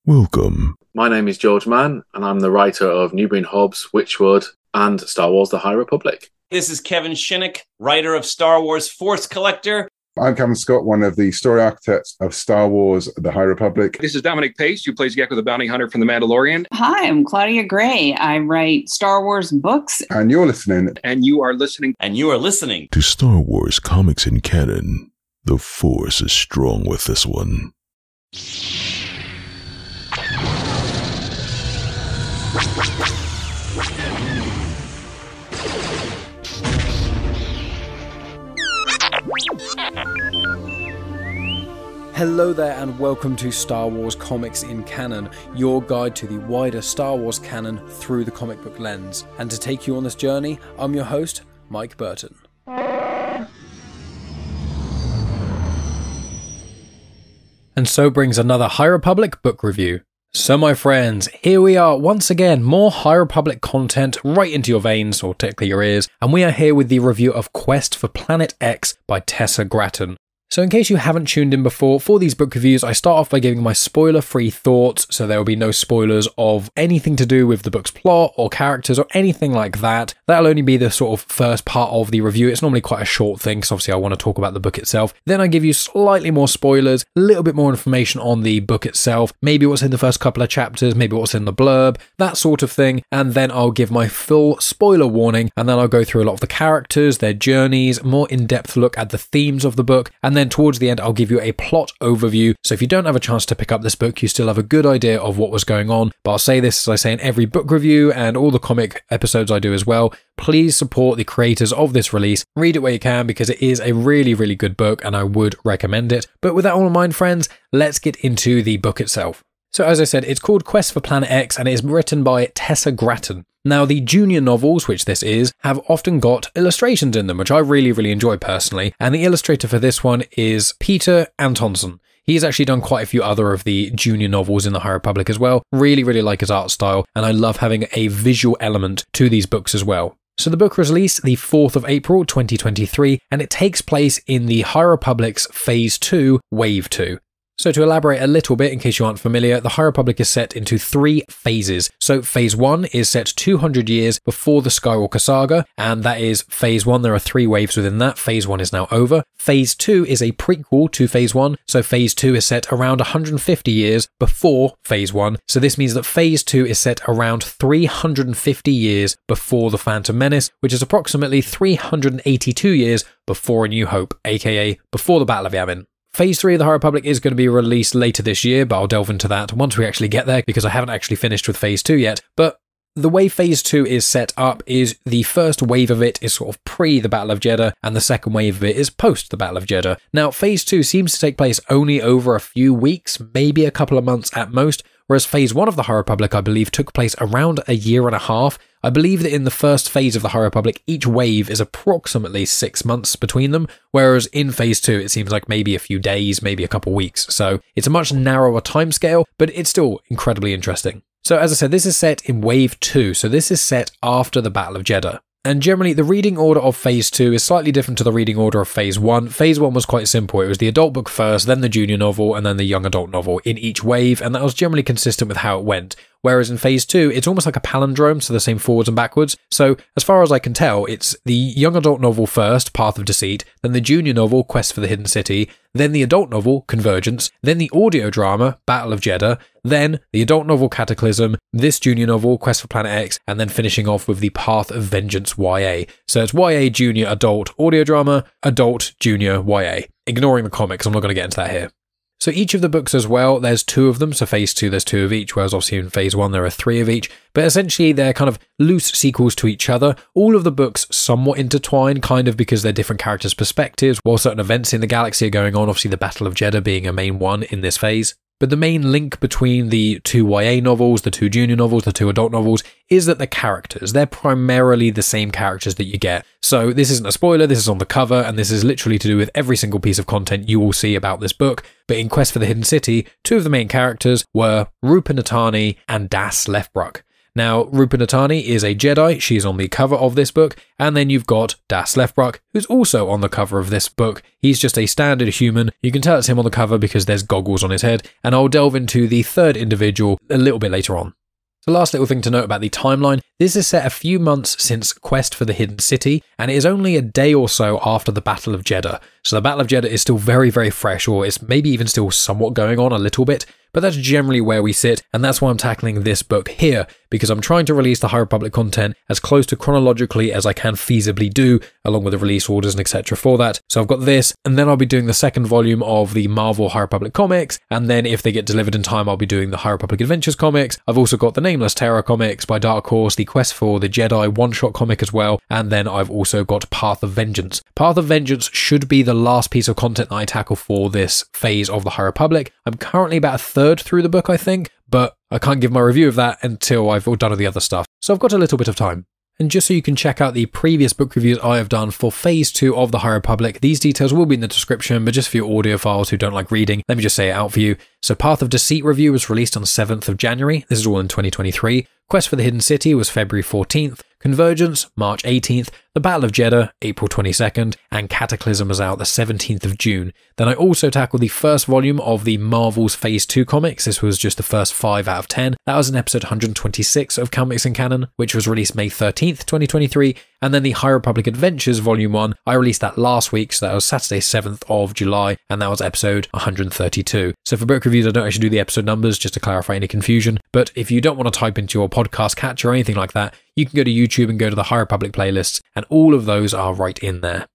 Welcome. My name is George Mann, and I'm the writer of Newbury and Hobbs, Witchwood, and Star Wars The High Republic. This is Kevin Shinnick, writer of Star Wars Force Collector. I'm Kevin Scott, one of the story architects of Star Wars The High Republic. This is Dominic Pace, who plays Gekko the Bounty Hunter from The Mandalorian. Hi, I'm Claudia Gray. I write Star Wars books. And you're listening. And you are listening. And you are listening to Star Wars Comics in Canon. The Force is strong with this one. Hello there and welcome to Star Wars Comics in Canon, your guide to the wider Star Wars canon through the comic book lens. And to take you on this journey, I'm your host, Mike Burton. And so brings another High Republic book review. So my friends, here we are once again, more High Republic content right into your veins, or technically your ears, and we are here with the review of Quest for Planet X by Tessa Gratton. So in case you haven't tuned in before, for these book reviews, I start off by giving my spoiler-free thoughts, so there will be no spoilers of anything to do with the book's plot or characters or anything like that. That'll only be the sort of first part of the review. It's normally quite a short thing, because obviously I want to talk about the book itself. Then I give you slightly more spoilers, a little bit more information on the book itself, maybe what's in the first couple of chapters, maybe what's in the blurb, that sort of thing, and then I'll give my full spoiler warning, and then I'll go through a lot of the characters, their journeys, more in-depth look at the themes of the book, and then towards the end I'll give you a plot overview, so if you don't have a chance to pick up this book, you still have a good idea of what was going on. But I'll say this, as I say in every book review and all the comic episodes I do as well, please support the creators of this release, read it where you can, because it is a really, really good book and I would recommend it. But with that all in mind, friends, let's get into the book itself. So as I said, it's called Quest for Planet X and it is written by Tessa Gratton. Now, the junior novels, which this is, have often got illustrations in them, which I really, really enjoy personally, and the illustrator for this one is Peter Antonsen. He's actually done quite a few other of the junior novels in the High Republic as well. Really, really like his art style, and I love having a visual element to these books as well. So the book was released the 4th of April 2023, and it takes place in the High Republic's Phase 2, Wave 2. So to elaborate a little bit, in case you aren't familiar, the High Republic is set into 3 phases. So Phase 1 is set 200 years before the Skywalker Saga, and that is Phase 1. There are 3 waves within that. Phase 1 is now over. Phase 2 is a prequel to Phase 1, so Phase 2 is set around 150 years before Phase 1. So this means that Phase 2 is set around 350 years before The Phantom Menace, which is approximately 382 years before A New Hope, aka before the Battle of Yavin. Phase 3 of the High Republic is going to be released later this year, but I'll delve into that once we actually get there, because I haven't actually finished with Phase 2 yet. But the way Phase 2 is set up is the first wave of it is sort of pre the Battle of Jeddah, and the second wave of it is post the Battle of Jeddah. Now, Phase 2 seems to take place only over a few weeks, maybe a couple of months at most, whereas Phase 1 of the High Republic, I believe, took place around a year and a half. I believe that in the first phase of the High Republic, each wave is approximately 6 months between them, whereas in Phase 2, it seems like maybe a few days, maybe a couple weeks. So it's a much narrower timescale, but it's still incredibly interesting. So as I said, this is set in Wave 2, so this is set after the Battle of Jeddah. And generally, the reading order of Phase 2 is slightly different to the reading order of Phase 1. Phase 1 was quite simple. It was the adult book first, then the junior novel, and then the young adult novel in each wave, and that was generally consistent with how it went. Whereas in Phase 2, it's almost like a palindrome, so the same forwards and backwards. So, as far as I can tell, it's the young adult novel first, Path of Deceit, then the junior novel, Quest for the Hidden City, then the adult novel, Convergence, then the audio drama, Battle of Jeddah, then the adult novel, Cataclysm, this junior novel, Quest for Planet X, and then finishing off with the Path of Vengeance YA. So it's YA, junior, adult, audio drama, adult, junior, YA. Ignoring the comics, I'm not going to get into that here. So each of the books as well, there's 2 of them, so Phase 2 there's 2 of each, whereas obviously in Phase 1 there are 3 of each, but essentially they're kind of loose sequels to each other. All of the books somewhat intertwined, kind of because they're different characters' perspectives, while certain events in the galaxy are going on, obviously the Battle of Jeddah being a main one in this phase. But the main link between the 2 YA novels, the 2 junior novels, the 2 adult novels, is that the characters, they're primarily the same characters that you get. So this isn't a spoiler, this is on the cover, and this is literally to do with every single piece of content you will see about this book. But in Quest for the Hidden City, 2 of the main characters were Rupa Natani and Das Lefbruck. Now, Rupa Natani is a Jedi, she's on the cover of this book, and then you've got Das Lefbruck, who's also on the cover of this book. He's just a standard human. You can tell it's him on the cover because there's goggles on his head, and I'll delve into the third individual a little bit later on. The last little thing to note about the timeline, this is set a few months since Quest for the Hidden City, and it is only a day or so after the Battle of Jeddah. So the Battle of Jeddah is still very, very fresh, or it's maybe even still somewhat going on a little bit, but that's generally where we sit, and that's why I'm tackling this book here, because I'm trying to release the High Republic content as close to chronologically as I can feasibly do, along with the release orders and etc. for that. So I've got this, and then I'll be doing the second volume of the Marvel High Republic comics, and then if they get delivered in time, I'll be doing the High Republic Adventures comics. I've also got the Nameless Terror comics by Dark Horse, the Quest for the Jedi one-shot comic as well, and then I've also got Path of Vengeance. Path of Vengeance should be the last piece of content that I tackle for this phase of the High Republic. I'm currently about a third through the book, I think, but I can't give my review of that until I've done all the other stuff. So I've got a little bit of time. And just so you can check out the previous book reviews I have done for Phase 2 of the High Republic, these details will be in the description, but just for your audiophiles who don't like reading, let me just say it out for you. So Path of Deceit review was released on 7th of January, this is all in 2023. Quest for the Hidden City was February 14th, Convergence, March 18th, The Battle of Jeddah, April 22nd, and Cataclysm was out the 17th of June. Then I also tackled the first volume of the Marvel's Phase 2 comics. This was just the first 5 out of 10. That was in episode 126 of Comics in Canon, which was released May 13th, 2023. And then the High Republic Adventures Volume 1, I released that last week, so that was Saturday 7th of July, and that was episode 132. So for book reviews, I don't actually do the episode numbers, just to clarify any confusion. But if you don't want to type into your podcast catcher or anything like that, you can go to YouTube and go to the High Republic playlists, and all of those are right in there.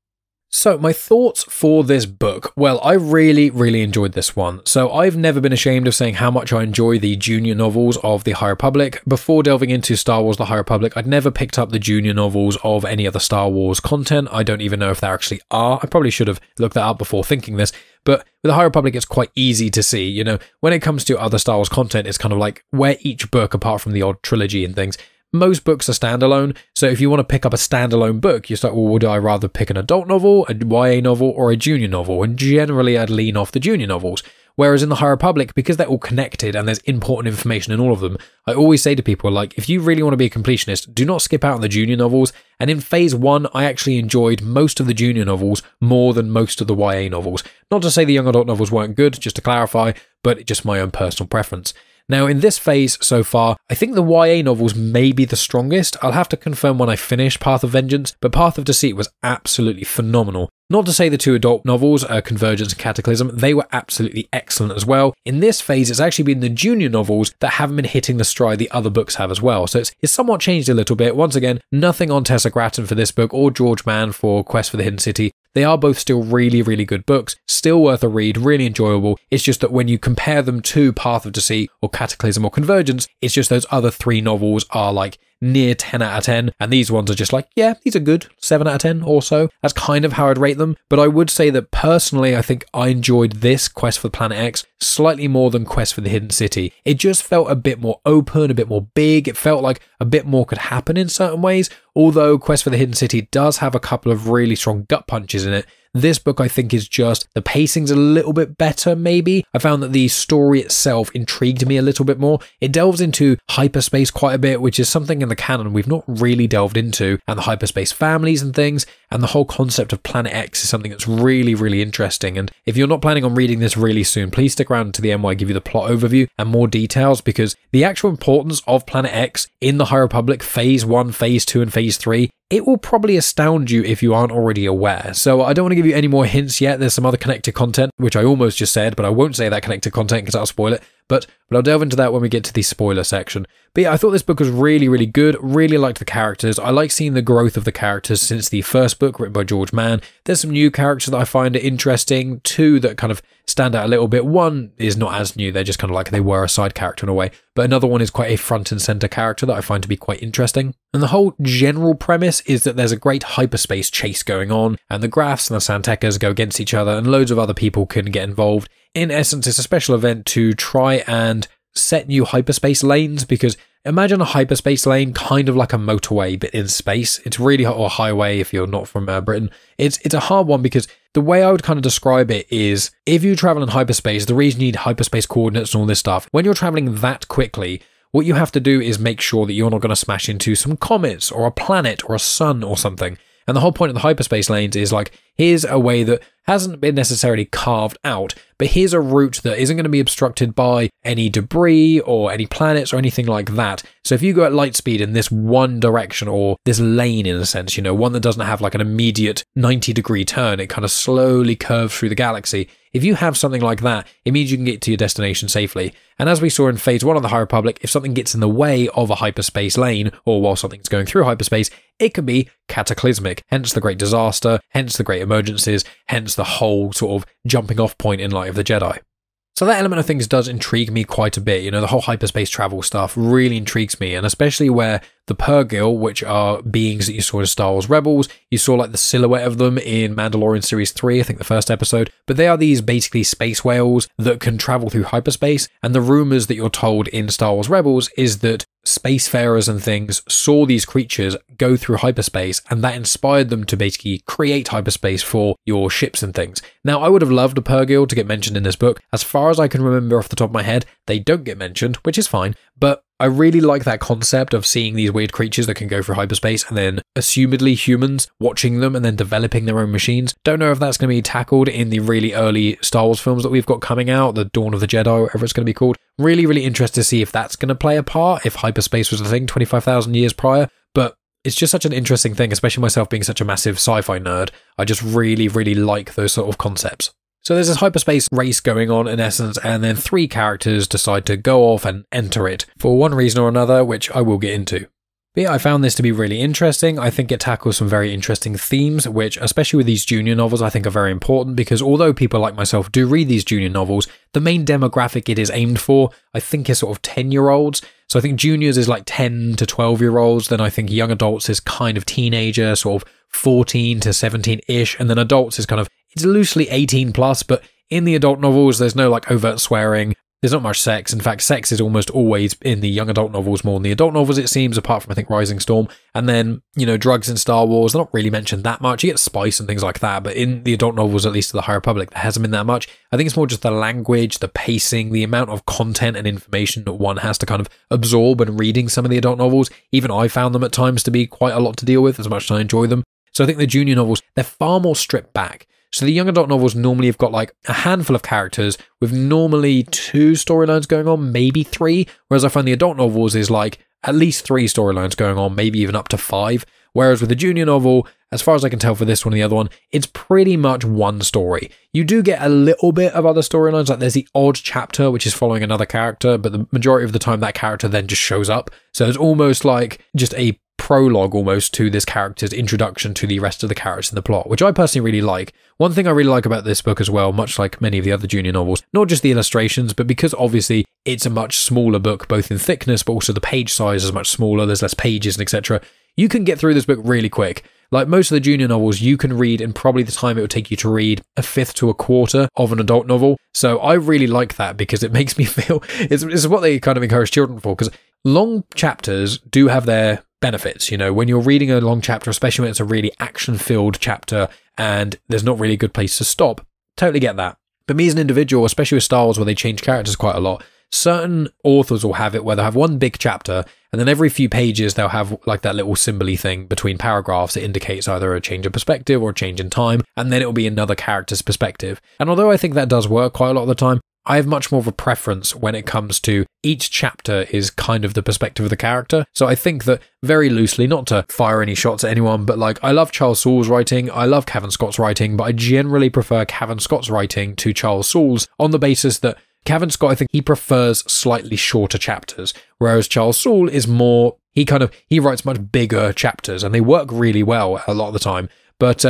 So my thoughts for this book. Well, I really enjoyed this one. So I've never been ashamed of saying how much I enjoy the junior novels of the High Republic. Before delving into Star Wars The High Republic, I'd never picked up the junior novels of any other Star Wars content. I don't even know if there actually are. I probably should have looked that up before thinking this. But with the High Republic, it's quite easy to see. You know, when it comes to other Star Wars content, it's kind of like where each book, apart from the odd trilogy and things, most books are standalone, so if you want to pick up a standalone book, you start, well, would I rather pick an adult novel, a YA novel, or a junior novel? And generally, I'd lean off the junior novels. Whereas in the High Republic, because they're all connected and there's important information in all of them, I always say to people, like, if you really want to be a completionist, do not skip out on the junior novels. And in Phase 1, I actually enjoyed most of the junior novels more than most of the YA novels. Not to say the young adult novels weren't good, just to clarify, but just my own personal preference. Now, in this phase so far, I think the YA novels may be the strongest. I'll have to confirm when I finish Path of Vengeance, but Path of Deceit was absolutely phenomenal. Not to say the two adult novels, Convergence and Cataclysm, they were absolutely excellent as well. In this phase, it's actually been the junior novels that haven't been hitting the stride the other books have as well. So it's somewhat changed a little bit. Once again, nothing on Tessa Gratton for this book or George Mann for Quest for the Hidden City. They are both still really good books, still worth a read, really enjoyable. It's just that when you compare them to Path of Deceit or Cataclysm or Convergence, it's just those other three novels are like near 10 out of 10, and these ones are just like, yeah, these are good, 7 out of 10 or so. That's kind of how I'd rate them, but I would say that personally, I think I enjoyed this Quest for Planet X slightly more than Quest for the Hidden City. It just felt a bit more open, a bit more big. It felt like a bit more could happen in certain ways, although Quest for the Hidden City does have a couple of really strong gut punches in it. This book, I think, is just, the pacing's a little bit better, maybe. I found that the story itself intrigued me a little bit more. It delves into hyperspace quite a bit, which is something in the canon we've not really delved into, and the hyperspace families and things, and the whole concept of Planet X is something that's really interesting. And if you're not planning on reading this really soon, please stick around to the end where I give you the plot overview and more details, because the actual importance of Planet X in the High Republic Phase 1, Phase 2, and Phase 3, it will probably astound you if you aren't already aware. So I don't want to give you any more hints yet. There's some other connected content, which I almost just said, but I won't say that connected content because I'll spoil it. But I'll delve into that when we get to the spoiler section. But yeah, I thought this book was really good. Really liked the characters. I like seeing the growth of the characters since the first book written by George Mann. There's some new characters that I find interesting. Two that kind of stand out a little bit. One is not as new. They're just kind of like they were a side character in a way. But another one is quite a front and center character that I find to be quite interesting. And the whole general premise is that there's a great hyperspace chase going on, and the Grafs and the San Tekkas go against each other, and loads of other people can get involved. In essence, it's a special event to try and set new hyperspace lanes, because imagine a hyperspace lane kind of like a motorway but in space. It's really, or a highway if you're not from Britain. It's a hard one, because the way I would kind of describe it is, if you travel in hyperspace, the reason you need hyperspace coordinates and all this stuff, when you're traveling that quickly, what you have to do is make sure that you're not going to smash into some comets or a planet or a sun or something. And the whole point of the hyperspace lanes is like, here's a way that hasn't been necessarily carved out, but here's a route that isn't going to be obstructed by any debris or any planets or anything like that. So if you go at light speed in this one direction, or this lane in a sense, one that doesn't have like an immediate 90-degree turn, it kind of slowly curves through the galaxy. If you have something like that, it means you can get to your destination safely. And as we saw in Phase 1 of the High Republic, if something gets in the way of a hyperspace lane, or while something's going through hyperspace, it can be cataclysmic, hence the great disaster, hence the great emergencies, hence the whole sort of jumping off point in Light of the Jedi. So that element of things does intrigue me quite a bit. The whole hyperspace travel stuff really intrigues me, and especially where the Purrgil, which are beings that you saw in Star Wars Rebels, you saw like the silhouette of them in Mandalorian Series 3, I think the first episode, but they are these basically space whales that can travel through hyperspace, and the rumors that you're told in Star Wars Rebels is that spacefarers and things saw these creatures go through hyperspace, and that inspired them to basically create hyperspace for your ships and things. Now, I would have loved a Purrgil to get mentioned in this book. As far as I can remember off the top of my head, they don't get mentioned, which is fine, but I really like that concept of seeing these weird creatures that can go through hyperspace and then assumedly humans watching them and then developing their own machines. Don't know if that's going to be tackled in the really early Star Wars films that we've got coming out, the Dawn of the Jedi, whatever it's going to be called. Really, really interested to see if that's going to play a part, if hyperspace was a thing 25,000 years prior. But it's just such an interesting thing, especially myself being such a massive sci-fi nerd. I just really, really like those sort of concepts. So there's this hyperspace race going on in essence, and then 3 characters decide to go off and enter it for one reason or another, which I will get into. But yeah, I found this to be really interesting. I think it tackles some very interesting themes, which, especially with these junior novels, I think are very important, because although people like myself do read these junior novels, the main demographic it is aimed for, I think, is sort of 10-year-olds. So I think juniors is like 10 to 12-year-olds, then I think young adults is kind of teenager, sort of 14 to 17-ish, and then adults is kind of, it's loosely 18 plus, but in the adult novels, there's no like overt swearing. There's not much sex. In fact, sex is almost always in the young adult novels more than the adult novels, it seems, apart from, I think, Rising Storm. And then, drugs in Star Wars, they're not really mentioned that much. You get spice and things like that, but in the adult novels, at least of the High Republic, there hasn't been that much. I think it's more just the language, the pacing, the amount of content and information that one has to kind of absorb when reading some of the adult novels. Even I found them at times to be quite a lot to deal with, as much as I enjoy them. So I think the junior novels, they're far more stripped back. So the young adult novels normally have got like a handful of characters with normally 2 storylines going on, maybe 3, whereas I find the adult novels is like at least 3 storylines going on, maybe even up to 5. Whereas with the junior novel, as far as I can tell for this one and the other one, it's pretty much one story. You do get a little bit of other storylines, like there's the odd chapter, which is following another character, but the majority of the time that character then just shows up. So it's almost like just a prologue almost to this character's introduction to the rest of the characters in the plot, which I personally really like. One thing I really like about this book as well, much like many of the other junior novels, not just the illustrations, but because obviously it's a much smaller book, both in thickness, but also the page size is much smaller, there's less pages and etc. You can get through this book really quick. Like most of the junior novels, you can read in probably the time it would take you to read a fifth to a quarter of an adult novel. So I really like that because it makes me feel, it's what they kind of encourage children for, because long chapters do have their benefits. When you're reading a long chapter, especially when it's a really action-filled chapter and there's not really a good place to stop, totally get that. But me as an individual, especially with Star Wars where they change characters quite a lot, certain authors will have it where they'll have one big chapter and then every few pages they'll have like that little symbol-y thing between paragraphs that indicates either a change of perspective or a change in time, and then it'll be another character's perspective. And although I think that does work quite a lot of the time, I have much more of a preference when it comes to each chapter is kind of the perspective of the character. So I think that very loosely, not to fire any shots at anyone, but like I love Charles Soule's writing, I love Cavan Scott's writing, but I generally prefer Cavan Scott's writing to Charles Soule's on the basis that Cavan Scott, I think he prefers slightly shorter chapters, whereas Charles Soule is more, he writes much bigger chapters and they work really well a lot of the time. But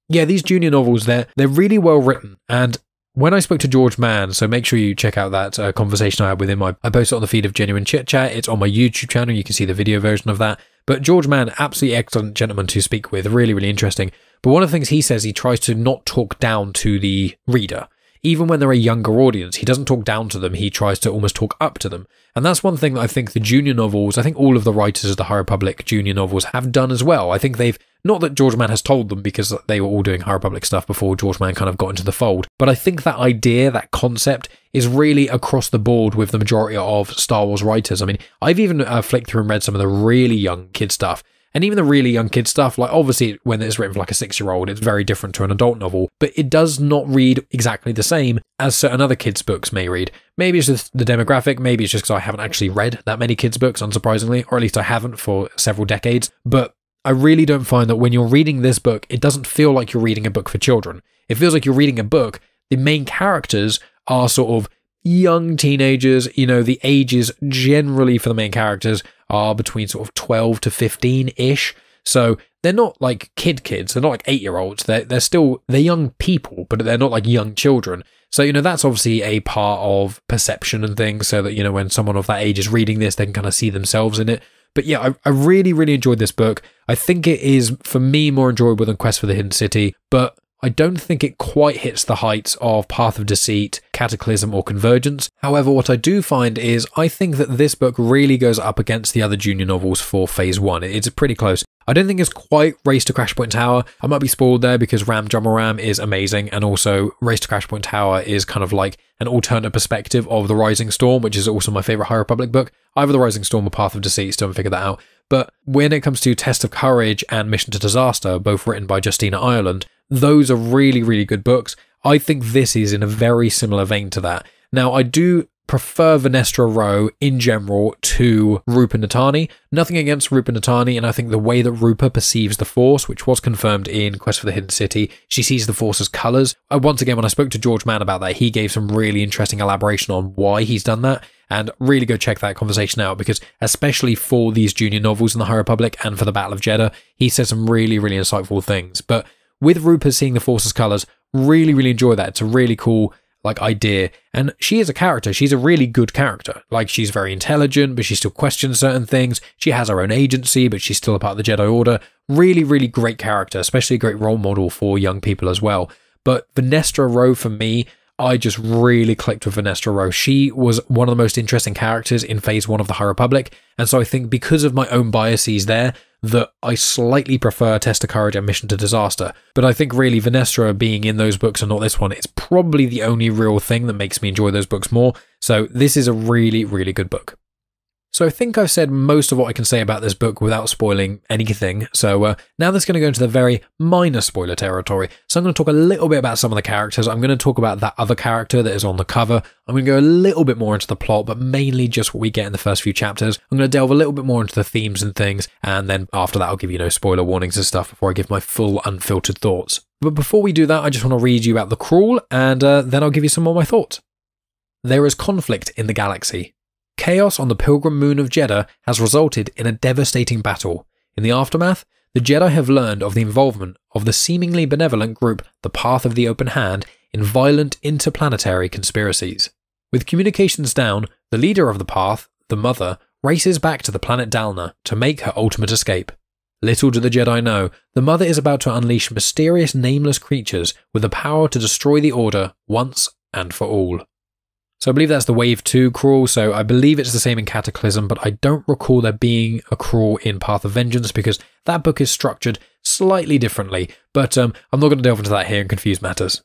yeah, these junior novels, they're really well written. And when I spoke to George Mann, so make sure you check out that conversation I had with him. I posted it on the feed of Genuine Chit Chat. It's on my YouTube channel. You can see the video version of that. But George Mann, absolutely excellent gentleman to speak with. Really, really interesting. But one of the things he says, he tries to not talk down to the reader. Even when they're a younger audience, he doesn't talk down to them. He tries to almost talk up to them. And that's one thing that I think the junior novels, I think all of the writers of the High Republic junior novels have done as well. I think they've, not that George Mann has told them because they were all doing High Republic stuff before George Mann kind of got into the fold, but I think that idea, that concept is really across the board with the majority of Star Wars writers. I mean, I've even flicked through and read some of the really young kid stuff. And even the really young kid stuff, like obviously when it's written for like a 6-year-old, it's very different to an adult novel, but it does not read exactly the same as certain other kids' books may read. Maybe it's just the demographic, maybe it's just because I haven't actually read that many kids' books, unsurprisingly, or at least I haven't for several decades. But I really don't find that when you're reading this book, it doesn't feel like you're reading a book for children. It feels like you're reading a book. The main characters are sort of young teenagers, you know, the ages generally for the main characters are between sort of 12 to 15-ish. So they're not like kids. They're not like 8-year-olds. They're young people, but they're not like young children. So, you know, that's obviously a part of perception and things so that, you know, when someone of that age is reading this, they can kind of see themselves in it. But yeah, I really, really enjoyed this book. I think it is, for me, more enjoyable than Quest for the Hidden City, but I don't think it quite hits the heights of Path of Deceit, Cataclysm, or Convergence. However, what I do find is I think that this book really goes up against the other junior novels for Phase 1. It's pretty close. I don't think it's quite Race to Crash Point Tower. I might be spoiled there because Ram Jumma Ram is amazing, and also Race to Crash Point Tower is kind of like an alternate perspective of The Rising Storm, which is also my favourite High Republic book. Either The Rising Storm or Path of Deceit, still haven't figured that out. But when it comes to Test of Courage and Mission to Disaster, both written by Justina Ireland, those are really, really good books. I think this is in a very similar vein to that. Now, I do prefer Venestra Rowe in general to Rupa Natani. Nothing against Rupa Natani, and I think the way that Rupa perceives the Force, which was confirmed in Quest for the Hidden City, she sees the Force as colours. Once again, when I spoke to George Mann about that, he gave some really interesting elaboration on why he's done that, and really go check that conversation out, because especially for these junior novels in the High Republic and for the Battle of Jeddah, he said some really, really insightful things. But with Rupa seeing the Force as colours, really, really enjoy that. It's a really cool idea, and she is a character. She's a really good character. Like, she's very intelligent, but she still questions certain things. She has her own agency, but she's still a part of the Jedi Order. Really, really great character, especially a great role model for young people as well. But Venestra Rowe, for me, I just really clicked with Venestra Rowe. She was one of the most interesting characters in Phase 1 of the High Republic, and so I think because of my own biases there, that I slightly prefer Test of Courage and Mission to Disaster. But I think really Venestra being in those books and not this one, it's probably the only real thing that makes me enjoy those books more. So this is a really, really good book. So I think I've said most of what I can say about this book without spoiling anything. So now that's going to go into the very minor spoiler territory. So I'm going to talk a little bit about some of the characters. I'm going to talk about that other character that is on the cover. I'm going to go a little bit more into the plot, but mainly just what we get in the first few chapters. I'm going to delve a little bit more into the themes and things. And then after that, I'll give you, spoiler warnings and stuff before I give my full unfiltered thoughts. But before we do that, I just want to read you out the crawl, and then I'll give you some more of my thoughts. There is conflict in the galaxy. Chaos on the pilgrim moon of Jeddah has resulted in a devastating battle. In the aftermath, the Jedi have learned of the involvement of the seemingly benevolent group the Path of the Open Hand in violent interplanetary conspiracies. With communications down, the leader of the Path, the Mother, races back to the planet Dalna to make her ultimate escape. Little do the Jedi know, the Mother is about to unleash mysterious nameless creatures with the power to destroy the Order once and for all. So I believe that's the Wave 2 crawl, so I believe it's the same in Cataclysm, but I don't recall there being a crawl in Path of Vengeance because that book is structured slightly differently, but I'm not going to delve into that here and confuse matters.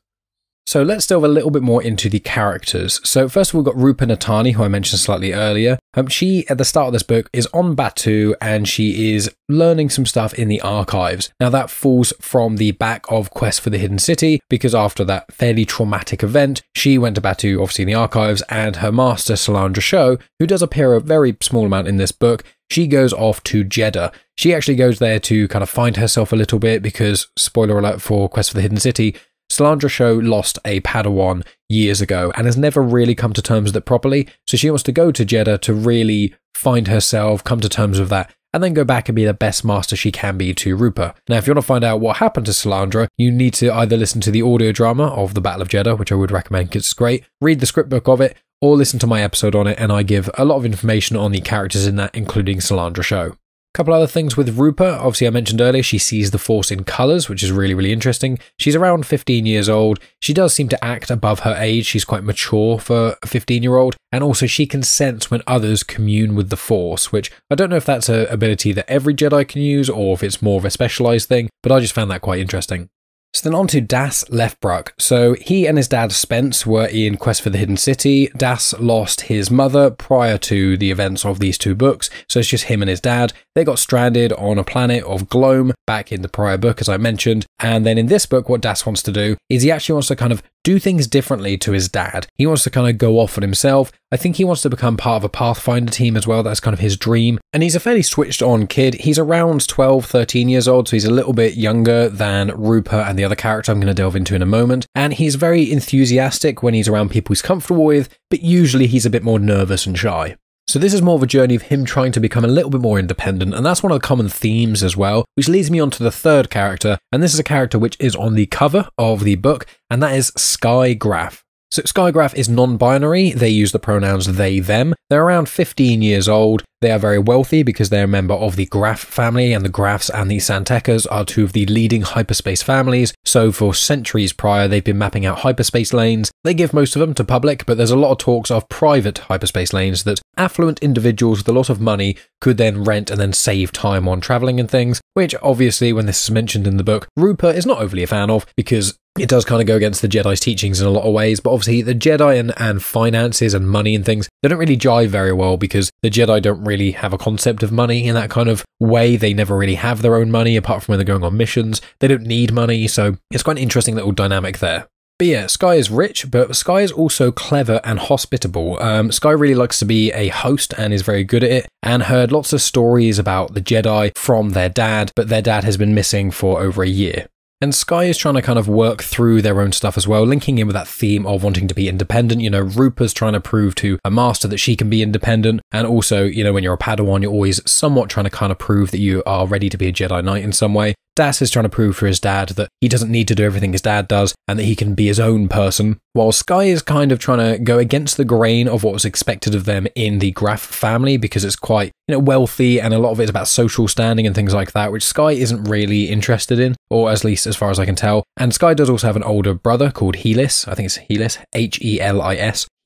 So let's delve a little bit more into the characters. So first of all, we've got Rupa Natani, who I mentioned slightly earlier. She, at the start of this book, is on Batuu, and she is learning some stuff in the archives. Now that falls from the back of Quest for the Hidden City, because after that fairly traumatic event, she went to Batuu, obviously in the archives, and her master, Salandra Sho, who does appear a very small amount in this book, she goes off to Jeddah. She actually goes there to kind of find herself a little bit because, spoiler alert for Quest for the Hidden City, Salandra Sho lost a Padawan years ago and has never really come to terms with it properly, so she wants to go to Jeddah to really find herself, come to terms with that, and then go back and be the best master she can be to Rupa. Now, if you want to find out what happened to Salandra, you need to either listen to the audio drama of the Battle of Jeddah, which I would recommend because it's great, read the script book of it, or listen to my episode on it, and I give a lot of information on the characters in that, including Salandra Sho. Couple other things with Rupa. Obviously, I mentioned earlier, she sees the Force in colors, which is really, really interesting. She's around 15 years old. She does seem to act above her age. She's quite mature for a 15-year-old. And also, she can sense when others commune with the Force, which I don't know if that's an ability that every Jedi can use or if it's more of a specialized thing, but I just found that quite interesting. So then on to Das Lefbruck. So he and his dad Spence were in Quest for the Hidden City. Das lost his mother prior to the events of these two books, so it's just him and his dad. They got stranded on a planet of Gloam back in the prior book, as I mentioned. And then in this book, what Das wants to do is he actually wants to kind of do things differently to his dad. He wants to kind of go off on himself. I think he wants to become part of a Pathfinder team as well. That's kind of his dream. And he's a fairly switched on kid. He's around 12, 13 years old, so he's a little bit younger than Rupa and the other character I'm going to delve into in a moment. And he's very enthusiastic when he's around people he's comfortable with, but usually he's a bit more nervous and shy. So this is more of a journey of him trying to become a little bit more independent, and that's one of the common themes as well, which leads me on to the third character, and this is a character which is on the cover of the book, and that is Sky Graf. So Sky Graf is non-binary. They use the pronouns they, them. They're around 15 years old. They are very wealthy because they're a member of the Graf family, and the Grafs and the Santekas are two of the leading hyperspace families. So for centuries prior, they've been mapping out hyperspace lanes. They give most of them to public, but there's a lot of talks of private hyperspace lanes that affluent individuals with a lot of money could then rent and then save time on traveling and things, which obviously, when this is mentioned in the book, Rupa is not overly a fan of because it does kind of go against the Jedi's teachings in a lot of ways, but obviously the Jedi and finances and money and things, they don't really jive very well because the Jedi don't really have a concept of money in that kind of way. They never really have their own money apart from when they're going on missions. They don't need money, so it's quite an interesting little dynamic there. But yeah, Sky is rich, but Sky is also clever and hospitable. Sky really likes to be a host and is very good at it, and heard lots of stories about the Jedi from their dad, but their dad has been missing for over a year. And Sky is trying to kind of work through their own stuff as well, linking in with that theme of wanting to be independent. You know, Rupa's trying to prove to a master that she can be independent. And also, you know, when you're a Padawan, you're always somewhat trying to kind of prove that you are ready to be a Jedi Knight in some way. Das is trying to prove for his dad that he doesn't need to do everything his dad does and that he can be his own person, while Sky is kind of trying to go against the grain of what was expected of them in the Graf family because it's quite, you know, wealthy and a lot of it's about social standing and things like that, which Sky isn't really interested in, or at least as far as I can tell. And Sky does also have an older brother called Helis. I think it's Helis,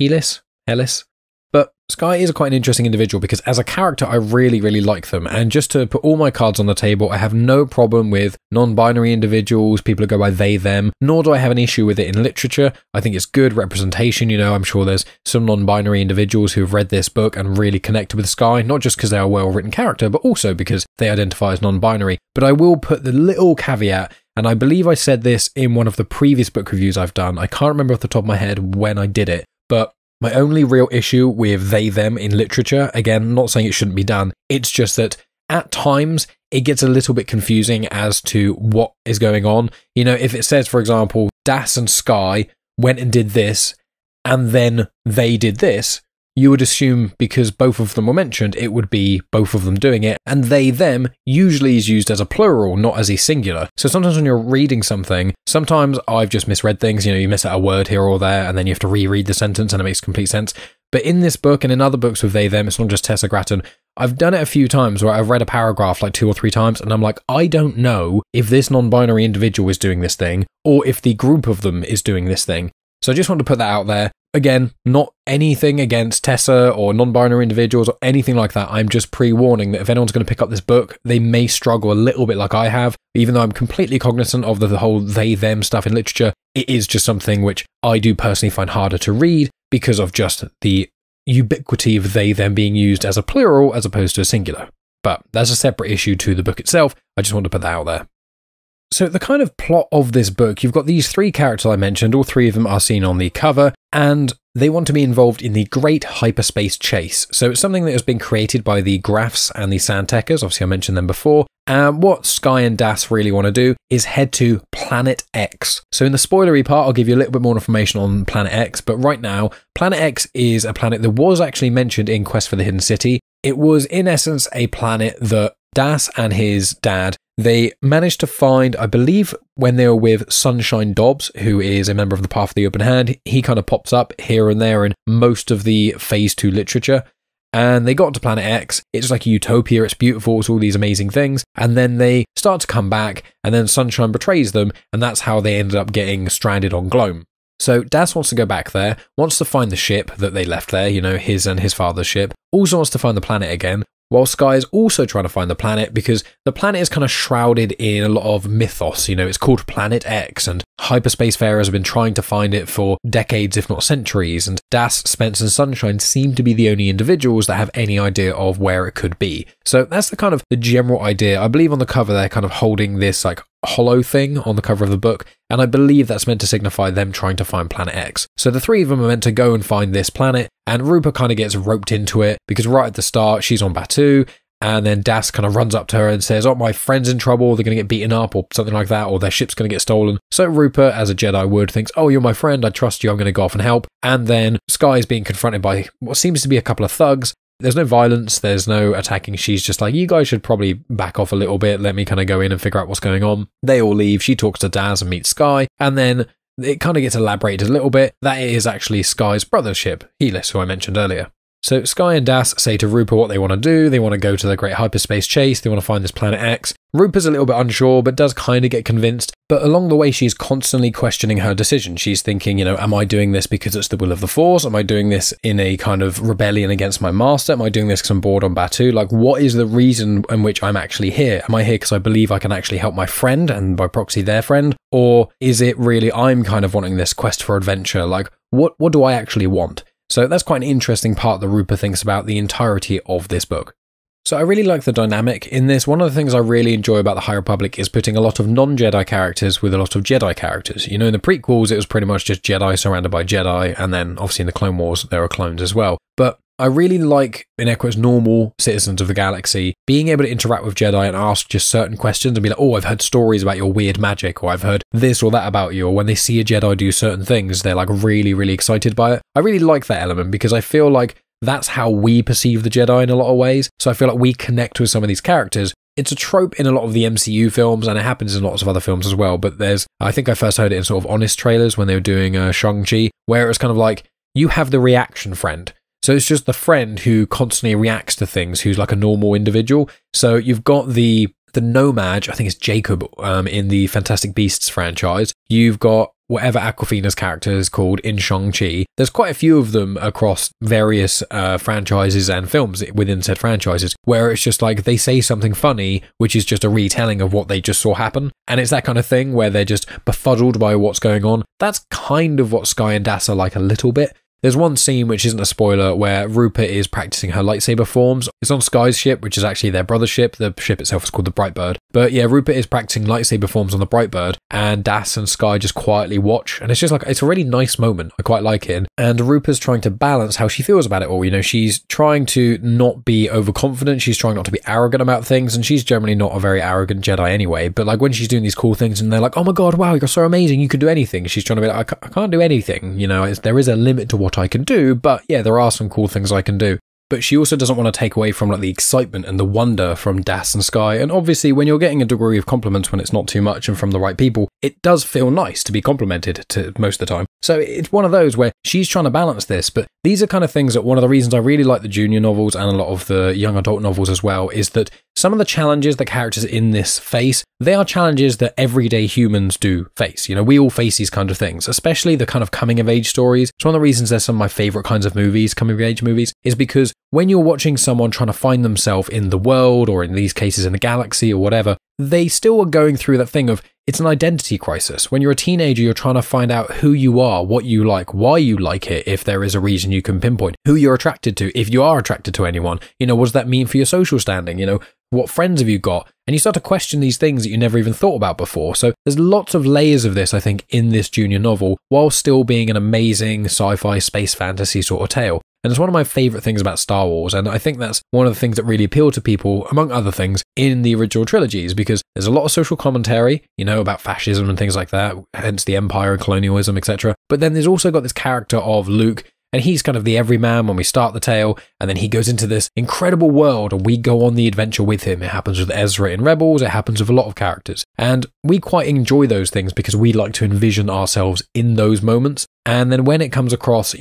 Helis, Helis. But Sky is quite an interesting individual because as a character, I really, really like them. And just to put all my cards on the table, I have no problem with non-binary individuals, people who go by they, them, nor do I have an issue with it in literature. I think it's good representation. You know, I'm sure there's some non-binary individuals who have read this book and really connected with Sky, not just because they are a well-written character, but also because they identify as non-binary. But I will put the little caveat, and I believe I said this in one of the previous book reviews I've done. I can't remember off the top of my head when I did it, but my only real issue with they, them in literature, again, not saying it shouldn't be done, it's just that at times it gets a little bit confusing as to what is going on. You know, if it says, for example, Das and Sky went and did this, and then they did this, you would assume because both of them were mentioned, it would be both of them doing it, and they, them usually is used as a plural, not as a singular. So sometimes when you're reading something, sometimes I've just misread things, you know, you miss out a word here or there, and then you have to reread the sentence and it makes complete sense. But in this book and in other books with they, them, it's not just Tessa Gratton, I've done it a few times where I've read a paragraph like 2 or 3 times and I'm like, I don't know if this non-binary individual is doing this thing or if the group of them is doing this thing. So I just want to put that out there. Again, not anything against Tessa or non-binary individuals or anything like that. I'm just pre-warning that if anyone's going to pick up this book, they may struggle a little bit like I have. Even though I'm completely cognizant of the whole they-them stuff in literature, it is just something which I do personally find harder to read because of just the ubiquity of they-them being used as a plural as opposed to a singular. But that's a separate issue to the book itself. I just want to put that out there. So the kind of plot of this book, you've got these 3 characters I mentioned, all 3 of them are seen on the cover, and they want to be involved in the Great Hyperspace Chase. So it's something that has been created by the Grafs and the Santekas, obviously I mentioned them before, and what Sky and Das really want to do is head to Planet X. So in the spoilery part, I'll give you a little bit more information on Planet X, but right now, Planet X is a planet that was actually mentioned in Quest for the Hidden City. It was in essence a planet that Das and his dad, they managed to find, I believe, when they were with Sunshine Dobbs, who is a member of the Path of the Open Hand. He kind of pops up here and there in most of the Phase 2 literature. and they got to Planet X. It's like a utopia, it's beautiful, it's all these amazing things, and then they start to come back, and then Sunshine betrays them, and that's how they ended up getting stranded on Gloam. So Das wants to go back there, wants to find the ship that they left there, his and his father's ship, also wants to find the planet again, while Skye is also trying to find the planet because the planet is kind of shrouded in a lot of mythos. It's called Planet X, and hyperspacefarers have been trying to find it for decades, if not centuries, and Das, Spence, and Sunshine seem to be the only individuals that have any idea of where it could be. So that's the general idea. I believe on the cover they're kind of holding this like hollow thing on the cover of the book, and I believe that's meant to signify them trying to find Planet X. So the three of them are meant to go and find this planet, and Rupa kind of gets roped into it because right at the start she's on Batuu, and then Das kind of runs up to her and says, "Oh, my friend's in trouble, they're going to get beaten up," or something like that, or their ship's going to get stolen. So Rupa, as a Jedi would, thinks, "Oh, you're my friend, I trust you, I'm going to go off and help." And then Skye is being confronted by what seems to be a couple of thugs. There's no violence, there's no attacking. She's just like, "You guys should probably back off a little bit, let me kind of go in and figure out what's going on." They all leave, she talks to Daz and meets Skye, and then it kind of gets elaborated a little bit that it is actually Skye's brother's ship, Helis, who I mentioned earlier. So Skye and Das say to Rupa what they want to do. They want to go to the Great Hyperspace Chase. They want to find this Planet X. Rupa's a little bit unsure, but does kind of get convinced. But along the way, she's constantly questioning her decision. She's thinking, am I doing this because it's the will of the Force? Am I doing this in a kind of rebellion against my master? Am I doing this because I'm bored on Batuu? Like, what is the reason in which I'm actually here? Am I here because I believe I can actually help my friend and by proxy their friend? Or is it really I'm kind of wanting this quest for adventure? Like, what do I actually want? So that's quite an interesting part that Rupa thinks about the entirety of this book. So I really like the dynamic in this. One of the things I really enjoy about the High Republic is putting a lot of non-Jedi characters with a lot of Jedi characters. In the prequels, it was pretty much just Jedi surrounded by Jedi, and then obviously in the Clone Wars, there are clones as well. But I really like, in Equus, normal citizens of the galaxy being able to interact with Jedi and ask just certain questions and be like, "Oh, I've heard stories about your weird magic," or "I've heard this or that about you," or when they see a Jedi do certain things, they're like really, really excited by it. I really like that element because I feel like that's how we perceive the Jedi in a lot of ways. So I feel like we connect with some of these characters. It's a trope in a lot of the MCU films, and it happens in lots of other films as well. But I think I first heard it in sort of honest trailers when they were doing Shang-Chi, where it was kind of like, you have the reaction friend. So it's just the friend who constantly reacts to things, who's like a normal individual. So you've got the Nomad, I think it's Jacob in the Fantastic Beasts franchise. You've got whatever Awkwafina's character is called in Shang-Chi. There's quite a few of them across various franchises and films within said franchises, where it's just like they say something funny, which is just a retelling of what they just saw happen. And it's that kind of thing where they're just befuddled by what's going on. That's kind of what Skye and Das are like a little bit. There's one scene, which isn't a spoiler, where Rupa is practicing her lightsaber forms. It's on Skye's ship, which is actually their brother's ship. The ship itself is called the Brightbird. But yeah, Rupa is practicing lightsaber forms on the Brightbird, and Das and Skye just quietly watch. And it's just like, it's a really nice moment. I quite like it. And Rupa's trying to balance how she feels about it all. She's trying to not be overconfident. She's trying not to be arrogant about things. And she's generally not a very arrogant Jedi anyway. But like when she's doing these cool things and they're like, "Oh my God, wow, you're so amazing. You can do anything." She's trying to be like, I can't do anything. There is a limit to what I can do. But yeah, there are some cool things I can do. But she also doesn't want to take away from like the excitement and the wonder from Das and Skye. And obviously, when you're getting a degree of compliments when it's not too much and from the right people, it does feel nice to be complimented to most of the time. So it's one of those where she's trying to balance this. But these are kind of things that one of the reasons I really like the junior novels and a lot of the young adult novels as well is that some of the challenges that characters in this face, they are challenges that everyday humans do face. We all face these kind of things, especially the kind of coming of age stories. It's one of the reasons there's some of my favorite kinds of movies, coming of age movies, is because when you're watching someone trying to find themselves in the world, or in these cases in the galaxy or whatever, they still are going through that thing of, it's an identity crisis. When you're a teenager, you're trying to find out who you are, what you like, why you like it, if there is a reason you can pinpoint, who you're attracted to, if you are attracted to anyone. What does that mean for your social standing? What friends have you got? And you start to question these things that you never even thought about before. So there's lots of layers of this, I think, in this junior novel, while still being an amazing sci-fi space fantasy sort of tale. And it's one of my favorite things about Star Wars, and I think that's one of the things that really appeal to people, among other things, in the original trilogies, because there's a lot of social commentary, about fascism and things like that, hence the Empire and colonialism, etc. But then there's also got this character of Luke, and he's kind of the everyman when we start the tale, and then he goes into this incredible world and we go on the adventure with him. It happens with Ezra in Rebels, it happens with a lot of characters, and we quite enjoy those things because we like to envision ourselves in those moments. And then when it comes across,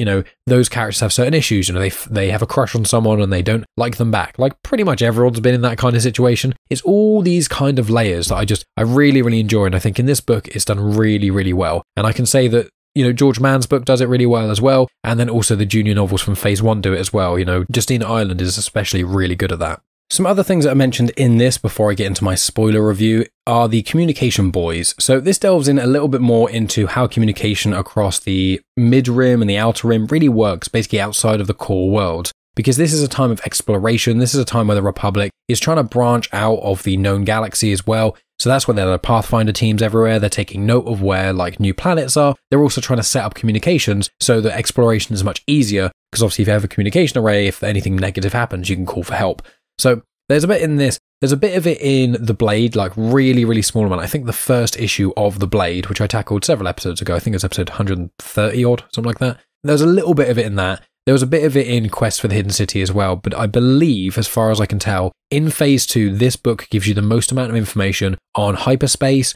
those characters have certain issues, they have a crush on someone and they don't like them back. Like pretty much everyone's been in that kind of situation. It's all these kind of layers that I really, really enjoy. And I think in this book, it's done really, really well. And I can say that, George Mann's book does it really well as well. And then also the junior novels from Phase 1 do it as well. Justina Ireland is especially really good at that. Some other things that are mentioned in this before I get into my spoiler review are the communication buoys. So this delves in a little bit more into how communication across the mid-rim and the outer rim really works, basically outside of the core world. Because this is a time of exploration, this is a time where the Republic is trying to branch out of the known galaxy as well. So that's where there are Pathfinder teams everywhere, they're taking note of where new planets are. They're also trying to set up communications so that exploration is much easier, because obviously if you have a communication array, if anything negative happens, you can call for help. So there's a bit in this, there's a bit of it in The Blade, really, really small amount. I think the first issue of The Blade, which I tackled several episodes ago, I think it's episode 130 odd, something like that. There's a little bit of it in that. There was a bit of it in Quest for the Hidden City as well, but I believe, as far as I can tell, in Phase 2, this book gives you the most amount of information on hyperspace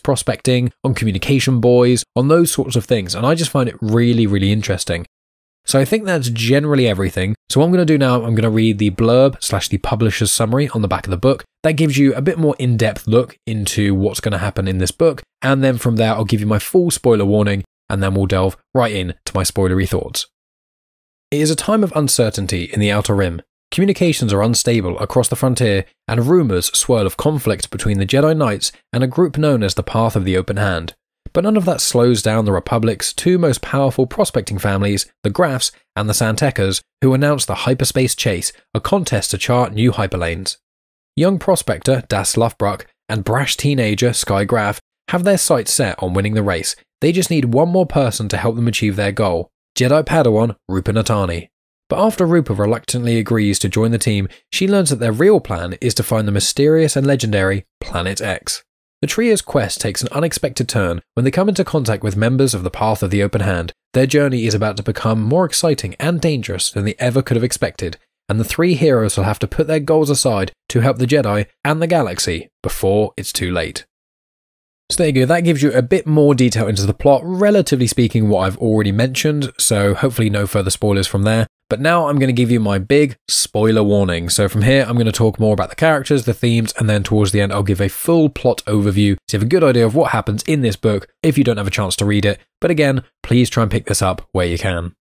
prospecting, on communication buoys, on those sorts of things, and I just find it really, really interesting. So I think that's generally everything. So what I'm going to do now, I'm going to read the blurb / the publisher's summary on the back of the book. That gives you a bit more in-depth look into what's going to happen in this book, and then from there I'll give you my full spoiler warning, and then we'll delve right into my spoilery thoughts. It is a time of uncertainty in the Outer Rim. Communications are unstable across the frontier, and rumours swirl of conflict between the Jedi Knights and a group known as the Path of the Open Hand. But none of that slows down the Republic's two most powerful prospecting families, the Graffs and the Santekers, who announce the Hyperspace Chase, a contest to chart new hyperlanes. Young prospector Das Lufbruck and brash teenager Sky Graff have their sights set on winning the race. They just need one more person to help them achieve their goal. Jedi Padawan Rupa Natani. But after Rupa reluctantly agrees to join the team, she learns that their real plan is to find the mysterious and legendary Planet X. The trio's quest takes an unexpected turn when they come into contact with members of the Path of the Open Hand. Their journey is about to become more exciting and dangerous than they ever could have expected, and the three heroes will have to put their goals aside to help the Jedi and the galaxy before it's too late. So there you go, that gives you a bit more detail into the plot, relatively speaking what I've already mentioned, so hopefully no further spoilers from there. But now I'm going to give you my big spoiler warning. So from here, I'm going to talk more about the characters, the themes, and then towards the end, I'll give a full plot overview so you have a good idea of what happens in this book if you don't have a chance to read it. But again, please try and pick this up where you can.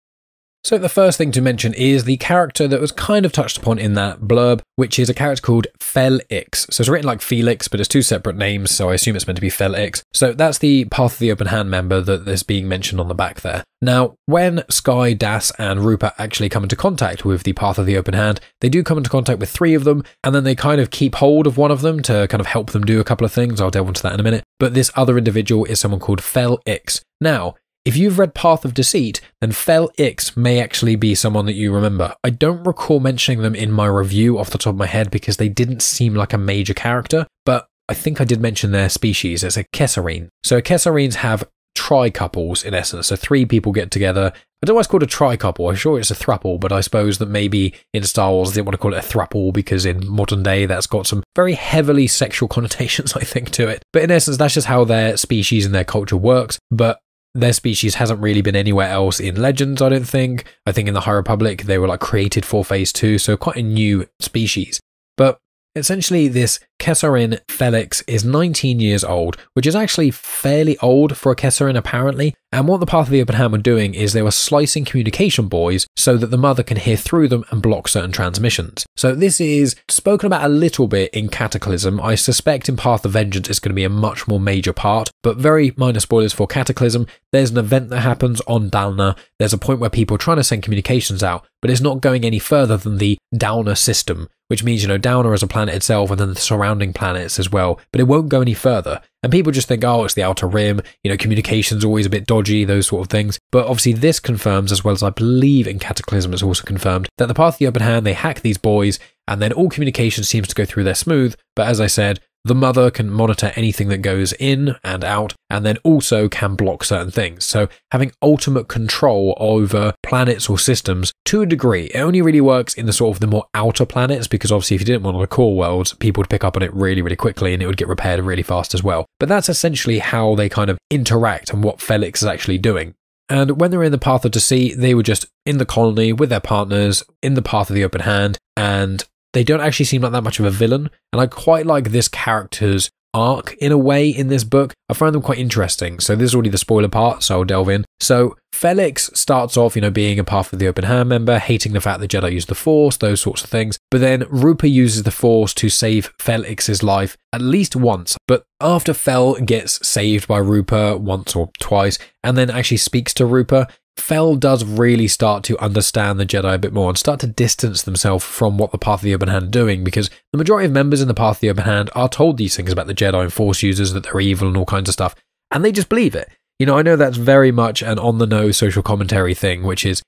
So the first thing to mention is the character that was kind of touched upon in that blurb, which is a character called Fel Ix. So it's written like Felix, but it's two separate names, so I assume it's meant to be Fel Ix. So that's the Path of the Open Hand member that is being mentioned on the back there. Now, when Sky, Das, and Rupa actually come into contact with the Path of the Open Hand, they do come into contact with three of them, and then they kind of keep hold of one of them to kind of help them do a couple of things. I'll delve into that in a minute. But this other individual is someone called Fel Ix. Now, if you've read Path of Deceit, then Fel Ix may actually be someone that you remember. I don't recall mentioning them in my review off the top of my head because they didn't seem like a major character, but I think I did mention their species as a Kesserine. So Kesserines have tri-couples in essence, so three people get together. I don't know why it's called a tri-couple, I'm sure it's a thruple, but I suppose that maybe in Star Wars they didn't want to call it a thruple because in modern day that's got some very heavily sexual connotations, I think, to it. But in essence, that's just how their species and their culture works, but their species hasn't really been anywhere else in Legends, I don't think. I think in the High Republic they were created for Phase 2, so quite a new species. But essentially this Kesserine Felix is 19 years old, which is actually fairly old for a Kesserine apparently, and what the Path of the Open Hand were doing is they were slicing communication buoys so that the mother can hear through them and block certain transmissions. So this is spoken about a little bit in Cataclysm. I suspect in Path of Vengeance it's going to be a much more major part, but very minor spoilers for Cataclysm. There's an event that happens on Dalna. There's a point where people are trying to send communications out, but it's not going any further than the Downer system, which means, Downer is a planet itself and then the surrounding planets as well, but it won't go any further. And people just think, oh, it's the Outer Rim, communication's always a bit dodgy, those sort of things. But obviously this confirms, as well as I believe in Cataclysm it's also confirmed, that the Path of the Open Hand, they hack these buoys, and then all communication seems to go through there smooth. But as I said, the mother can monitor anything that goes in and out, and then also can block certain things. So having ultimate control over planets or systems to a degree. It only really works in the sort of the more outer planets, because obviously if you didn't want the core worlds, people would pick up on it really, really quickly and it would get repaired really fast as well. But that's essentially how they kind of interact and what Felix is actually doing. And when they're in the Path of Deceit, they were just in the colony with their partners in the Path of the Open Hand, and they don't actually seem like that much of a villain. And I quite like this character's arc in a way in this book. I find them quite interesting. So this is already the spoiler part, so I'll delve in. So Felix starts off, being a Path of the Open Hand member, hating the fact that Jedi use the Force, those sorts of things. But then Rupa uses the Force to save Felix's life at least once. But after Fel gets saved by Rupa once or twice, and then actually speaks to Rupa, Fel does really start to understand the Jedi a bit more and start to distance themselves from what the Path of the Open Hand are doing, because the majority of members in the Path of the Open Hand are told these things about the Jedi and Force users, that they're evil and all kinds of stuff, and they just believe it. I know that's very much an on-the-nose social commentary thing, which is,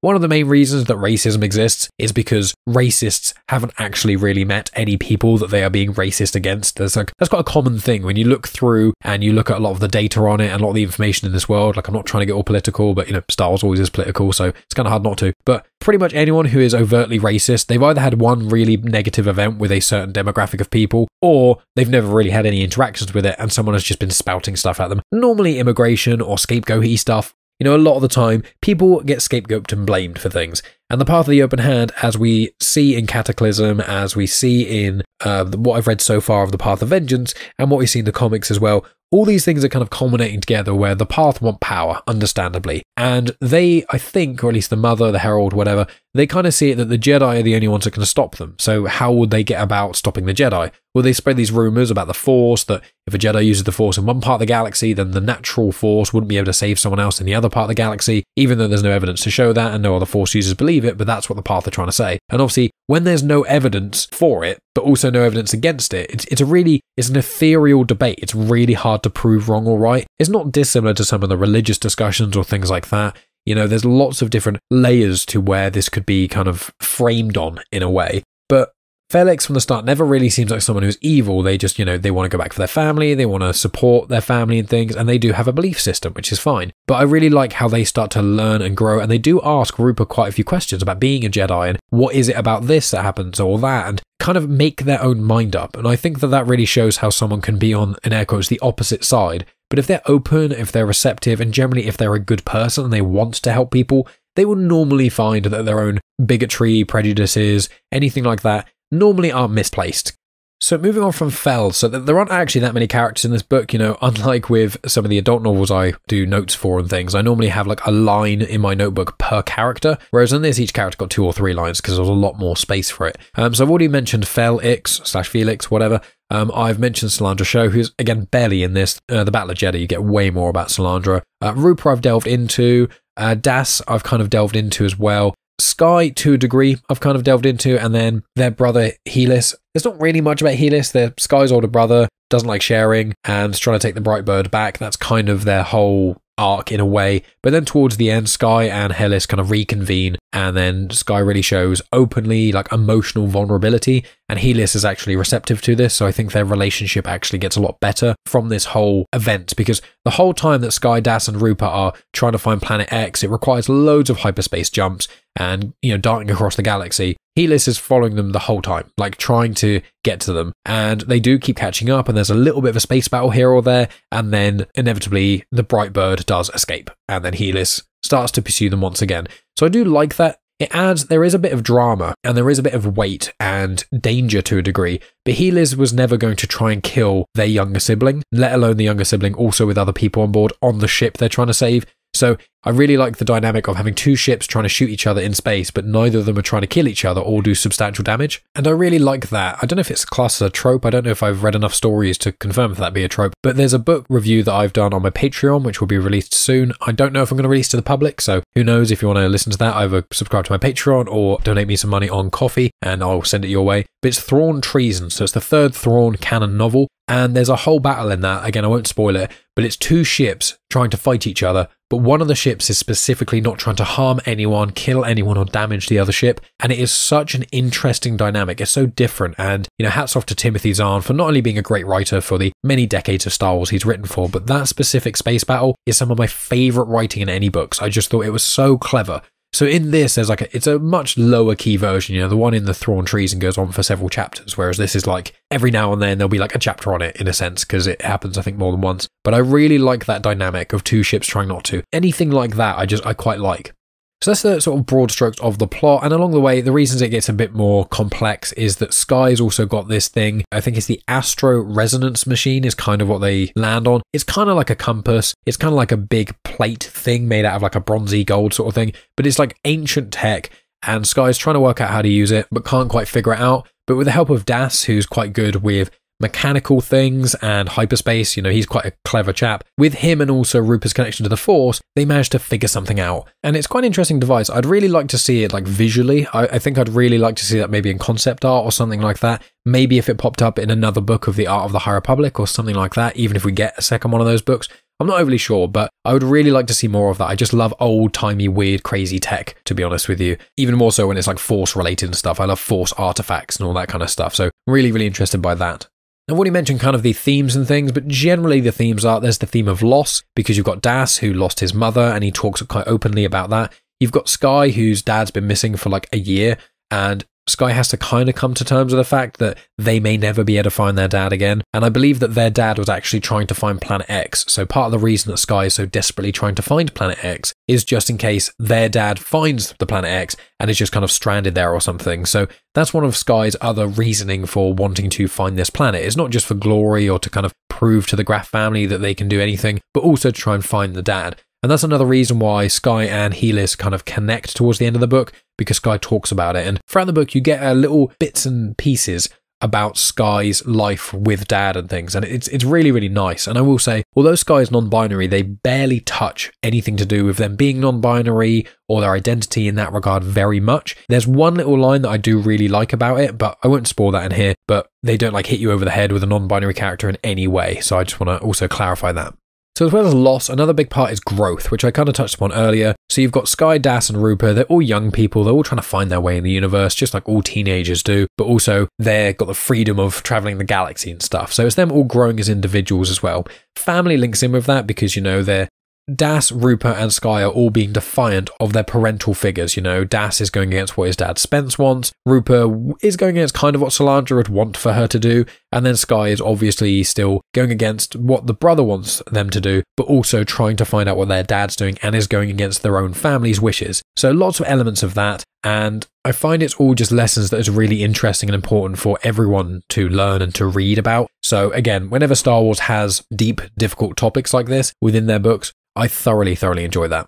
one of the main reasons that racism exists is because racists haven't actually really met any people that they are being racist against. That's quite a common thing when you look through and you look at a lot of the data on it and a lot of the information in this world. I'm not trying to get all political, but, Star Wars always is political, so it's kind of hard not to. But pretty much anyone who is overtly racist, they've either had one really negative event with a certain demographic of people, or they've never really had any interactions with it and someone has just been spouting stuff at them. Normally immigration or scapegoaty stuff. A lot of the time, people get scapegoated and blamed for things. And the Path of the Open Hand, as we see in Cataclysm, as we see in what I've read so far of the Path of Vengeance, and what we see in the comics as well, all these things are kind of culminating together where the Path want power, understandably. And they, I think, or at least the Mother, the Herald, whatever, they kind of see it that the Jedi are the only ones that can stop them. So how would they get about stopping the Jedi? Well, they spread these rumours about the Force, that if a Jedi uses the Force in one part of the galaxy, then the natural Force wouldn't be able to save someone else in the other part of the galaxy, even though there's no evidence to show that and no other Force users believe it, but that's what the Path are trying to say. And obviously, when there's no evidence for it, but also no evidence against it, it's an ethereal debate. It's really hard to prove wrong or right. It's not dissimilar to some of the religious discussions or things like that. There's lots of different layers to where this could be kind of framed on in a way. But Felix from the start never really seems like someone who's evil. They just, they want to go back for their family, they want to support their family and things, and they do have a belief system, which is fine. But I really like how they start to learn and grow, and they do ask Rupa quite a few questions about being a Jedi and what is it about this that happens or that, and kind of make their own mind up. And I think that really shows how someone can be on, in air quotes, the opposite side. But if they're open, if they're receptive, and generally if they're a good person and they want to help people, they will normally find that their own bigotry, prejudices, anything like that, normally aren't misplaced. So moving on from Fel, so there aren't actually that many characters in this book, unlike with some of the adult novels I do notes for and things. I normally have a line in my notebook per character, whereas in this each character got 2 or 3 lines because there was a lot more space for it. So I've already mentioned Felix/Felix, whatever. I've mentioned Salandra Show, who's again barely in this. The Battle of Jedha, you get way more about Salandra. Rupa I've delved into. Das I've kind of delved into as well. Sky, to a degree, I've kind of delved into, and then their brother, Helis. There's not really much about Helis. They're Sky's older brother, doesn't like sharing, and is trying to take the Brightbird back. That's kind of their whole arc in a way. But then towards the end, Sky and Helis kind of reconvene, and then Sky really shows openly emotional vulnerability, and Helis is actually receptive to this. So I think their relationship actually gets a lot better from this whole event, because the whole time that Sky, Das and Rupa are trying to find Planet X, it requires loads of hyperspace jumps and, darting across the galaxy. Helis is following them the whole time, trying to get to them. And they do keep catching up, and there's a little bit of a space battle here or there, and then inevitably the Brightbird does escape, and then Helis starts to pursue them once again. So I do like that. There is a bit of drama, and there is a bit of weight and danger to a degree, but Helis was never going to try and kill their younger sibling, let alone the younger sibling also with other people on board on the ship they're trying to save. So I really like the dynamic of having 2 ships trying to shoot each other in space, but neither of them are trying to kill each other or do substantial damage. And I really like that. I don't know if it's classed as a trope. I don't know if I've read enough stories to confirm if that be a trope. But there's a book review that I've done on my Patreon, which will be released soon. I don't know if I'm going to release to the public, so who knows. If you want to listen to that, either subscribe to my Patreon or donate me some money on Coffee, and I'll send it your way. But it's Thrawn Treason, so it's the 3rd Thrawn canon novel. And there's a whole battle in that. Again, I won't spoil it, but it's two ships trying to fight each other. But one of the ships is specifically not trying to harm anyone, kill anyone, or damage the other ship. And it is such an interesting dynamic. It's so different. And, hats off to Timothy Zahn for not only being a great writer for the many decades of Star Wars he's written for, but that specific space battle is some of my favorite writing in any books. I just thought it was so clever. So in this, there's it's a much lower key version, the one in the Thrawn Treason goes on for several chapters, whereas this is every now and then there'll be a chapter on it in a sense, because it happens, I think, more than once. But I really like that dynamic of two ships trying not to. Anything like that, I quite like. So that's the sort of broad strokes of the plot, and along the way, the reasons it gets a bit more complex is that Sky's also got this thing, I think it's the Astro Resonance Machine is kind of what they land on. It's kind of like a compass, it's kind of like a big plate thing made out of a bronzy gold sort of thing, but it's ancient tech, and Sky's trying to work out how to use it, but can't quite figure it out. But with the help of Das, who's quite good with mechanical things and hyperspace, he's quite a clever chap. With him and also Rupert's connection to the Force, they managed to figure something out. And it's quite an interesting device. I'd really like to see it visually. I think I'd really like to see that maybe in concept art or something like that. Maybe if it popped up in another book of the Art of the High Republic or something like that, even if we get a second one of those books. I'm not overly sure, but I would really like to see more of that. I just love old-timey, weird, crazy tech, to be honest with you. Even more so when it's Force-related and stuff. I love Force artifacts and all that kind of stuff. So really, really interested by that. I've already mentioned kind of the themes and things, but generally the themes are, there's the theme of loss, because you've got Das, who lost his mother, and he talks quite openly about that. You've got Sky, whose dad's been missing for a year, and Sky has to kind of come to terms with the fact that they may never be able to find their dad again. And I believe that their dad was actually trying to find Planet X. So part of the reason that Sky is so desperately trying to find Planet X is just in case their dad finds the Planet X and is just kind of stranded there or something. So that's one of Sky's other reasoning for wanting to find this planet. It's not just for glory or to kind of prove to the Graff family that they can do anything, but also to try and find the dad. And that's another reason why Sky and Helis kind of connect towards the end of the book, because Sky talks about it. And throughout the book, you get little bits and pieces about Sky's life with Dad and things. And it's really, really nice. And I will say, although Sky is non-binary, they barely touch anything to do with them being non-binary or their identity in that regard very much. There's one little line that I do really like about it, but I won't spoil that in here. But they don't hit you over the head with a non-binary character in any way. So I just want to also clarify that. So as well as loss, another big part is growth, which I kind of touched upon earlier. So you've got Sky, Das, and Rupert. They're all young people. They're all trying to find their way in the universe, just like all teenagers do. But also, they've got the freedom of traveling the galaxy and stuff. So it's them all growing as individuals as well. Family links in with that because, they're Das, Rupert, and Sky are all being defiant of their parental figures. Das is going against what his dad Spence wants. Rupert is going against kind of what Solandra would want for her to do. And then Sky is obviously still going against what the brother wants them to do, but also trying to find out what their dad's doing and is going against their own family's wishes. So lots of elements of that. And I find it's all just lessons that is really interesting and important for everyone to learn and to read about. So again, whenever Star Wars has deep, difficult topics like this within their books, I thoroughly enjoy that.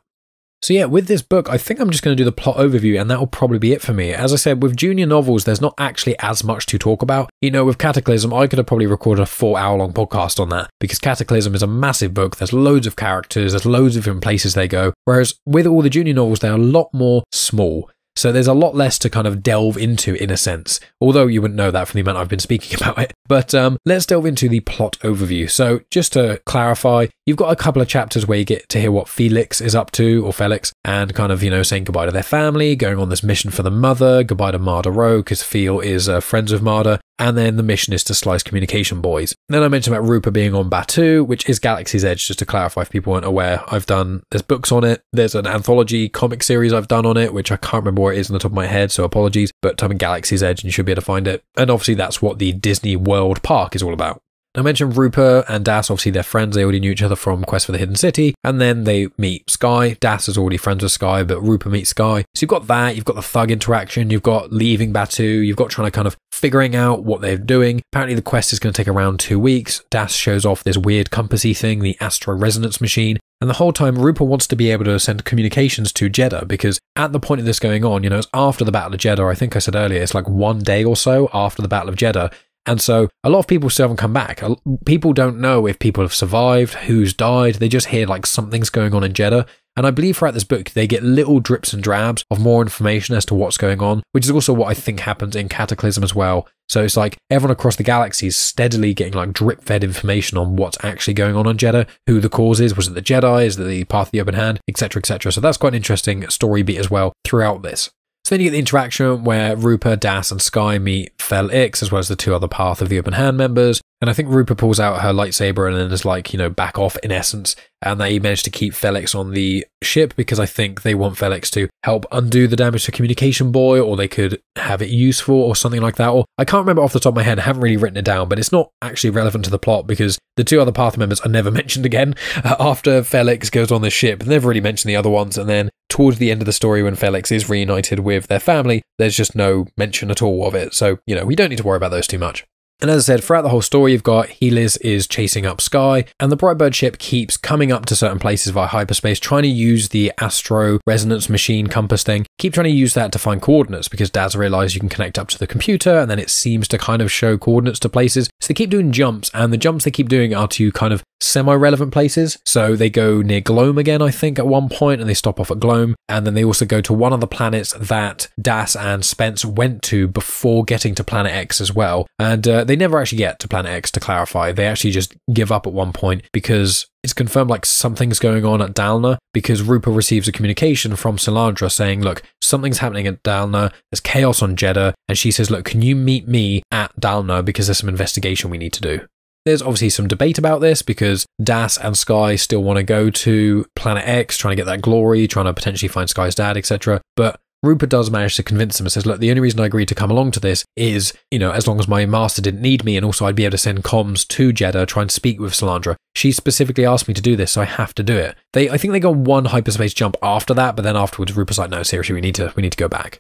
So yeah, with this book, I think I'm just going to do the plot overview and that will probably be it for me. As I said, with junior novels, there's not actually as much to talk about. With Cataclysm, I could have probably recorded a 4-hour-long podcast on that because Cataclysm is a massive book. There's loads of characters, there's loads of different places they go. Whereas with all the junior novels, they're a lot more small. So there's a lot less to kind of delve into in a sense, although you wouldn't know that from the amount I've been speaking about it. But let's delve into the plot overview. So just to clarify, you've got a couple of chapters where you get to hear what Felix is up to, or Felix, and kind of, saying goodbye to their family, going on this mission for the mother, goodbye to Marder Rowe, because Phil is friends with Marder, and then the mission is to slice communication boys. And then I mentioned about Rupert being on Batuu, which is Galaxy's Edge, just to clarify if people weren't aware. There's books on it, there's an anthology comic series I've done on it, which I can't remember what it is on the top of my head, so apologies, but type in Galaxy's Edge and you should be able to find it. And obviously that's what the Disney World Park is all about. I mentioned Rupert and Das, obviously they're friends, they already knew each other from Quest for the Hidden City, and then they meet Sky. Das is already friends with Sky, but Rupert meets Sky. So you've got that, you've got the thug interaction, you've got leaving Batuu, you've got trying to kind of figuring out what they're doing. Apparently the quest is going to take around 2 weeks. Das shows off this weird compassy thing, the Astro Resonance Machine, and the whole time Rupert wants to be able to send communications to Jeddah, because at the point of this going on, it's after the Battle of Jeddah. I think I said earlier, it's 1 day or so after the Battle of Jeddah. And so a lot of people still haven't come back. People don't know if people have survived, who's died. They just hear something's going on in Jeddah. And I believe throughout this book, they get little drips and drabs of more information as to what's going on, which is also what I think happens in Cataclysm as well. So it's like everyone across the galaxy is steadily getting like drip fed information on what's actually going on Jedha, who the cause is, was it the Jedi, is it the Path of the Open Hand, etc., etc. So that's quite an interesting story beat as well throughout this. So then you get the interaction where Rupa, Das, and Sky meet Fel Ix, as well as the 2 other Path of the Open Hand members. And I think Rupa pulls out her lightsaber and then is like, back off in essence. And they managed to keep Felix on the ship because I think they want Felix to help undo the damage to Communication Boy, or they could have it useful or something like that. Or I can't remember off the top of my head, I haven't really written it down, but it's not actually relevant to the plot because the 2 other Path members are never mentioned again after Felix goes on the ship. They never really mention the other ones. And then towards the end of the story, when Felix is reunited with their family, there's just no mention at all of it. So, we don't need to worry about those too much. And as I said, throughout the whole story, you've got Helis is chasing up Sky, and the Brightbird ship keeps coming up to certain places via hyperspace, trying to use the Astro Resonance Machine compass thing, keep trying to use that to find coordinates, because Daz realized you can connect up to the computer, and then it seems to kind of show coordinates to places. So they keep doing jumps, and the jumps they keep doing are to kind of semi-relevant places. So they go near Gloam again, I think, at one point, and they stop off at Gloam, and then they also go to one of the planets that Das and Spence went to before getting to Planet X as well. And they never actually get to Planet X, to clarify. They actually just give up at one point because it's confirmed like something's going on at Dalna, because Rupa receives a communication from Salandra saying, look, something's happening at Dalna, there's chaos on Jedha, and she says, look, can you meet me at Dalna because there's some investigation we need to do. There's obviously some debate about this because Das and Sky still want to go to Planet X, trying to get that glory, trying to potentially find Sky's dad, etc. But Rupa does manage to convince him and says, look, the only reason I agreed to come along to this is, as long as my master didn't need me, and also I'd be able to send comms to Jedha, try and speak with Salandra. She specifically asked me to do this, so I have to do it. I think they go on one hyperspace jump after that, but then afterwards Rupa's like, no, seriously, we need to go back.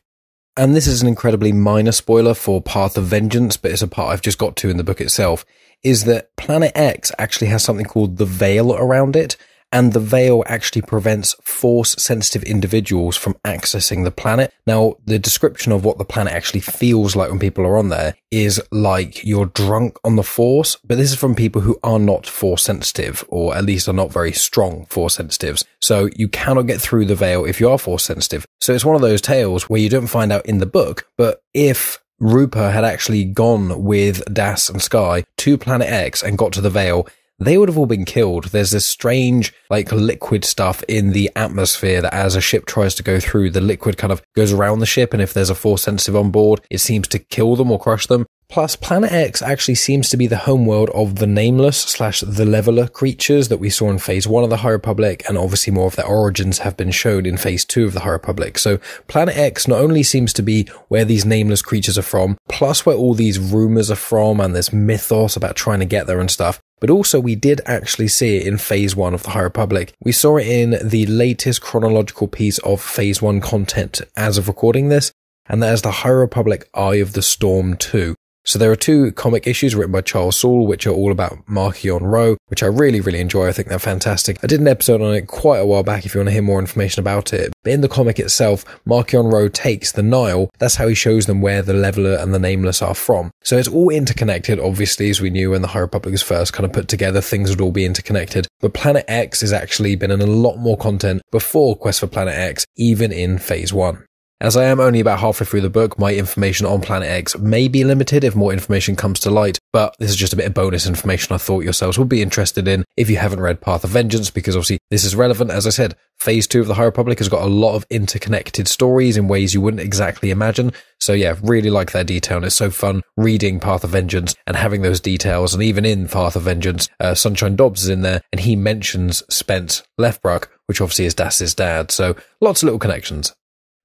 And this is an incredibly minor spoiler for Path of Vengeance, but it's a part I've just got to in the book itself, is that Planet X actually has something called the Veil around it, and the Veil actually prevents Force-sensitive individuals from accessing the planet. Now, the description of what the planet actually feels like when people are on there is like you're drunk on the Force, but this is from people who are not Force-sensitive, or at least are not very strong Force-sensitives. So you cannot get through the Veil if you are Force-sensitive. So it's one of those tales where you don't find out in the book, but if Rupa had actually gone with Das and Sky to Planet X and got to the Veil, they would have all been killed. There's this strange, liquid stuff in the atmosphere that as a ship tries to go through, the liquid kind of goes around the ship, and if there's a Force sensitive on board, it seems to kill them or crush them. Plus, Planet X actually seems to be the homeworld of the Nameless / the Leveler creatures that we saw in Phase 1 of the High Republic, and obviously more of their origins have been shown in Phase 2 of the High Republic. So Planet X not only seems to be where these Nameless creatures are from, plus where all these rumors are from, and there's mythos about trying to get there and stuff, but also we did actually see it in Phase 1 of the High Republic. We saw it in the latest chronological piece of Phase 1 content as of recording this, and that is the High Republic Eye of the Storm 2. So there are 2 comic issues written by Charles Soule, which are all about Marchion Ro, which I really, really enjoy. I think they're fantastic. I did an episode on it quite a while back if you want to hear more information about it. But in the comic itself, Marchion Ro takes the Nile. That's how he shows them where the Leveler and the Nameless are from. So it's all interconnected, obviously, as we knew when the High Republic was first kind of put together, things would all be interconnected. But Planet X has actually been in a lot more content before Quest for Planet X, even in Phase 1. As I am only about halfway through the book, my information on Planet X may be limited if more information comes to light, but this is just a bit of bonus information I thought yourselves would be interested in if you haven't read Path of Vengeance, because obviously this is relevant. As I said, Phase 2 of the High Republic has got a lot of interconnected stories in ways you wouldn't exactly imagine. So yeah, really like that detail, and it's so fun reading Path of Vengeance and having those details. And even in Path of Vengeance, Sunshine Dobbs is in there, and he mentions Spence Lethbrock, which obviously is Das's dad. So lots of little connections.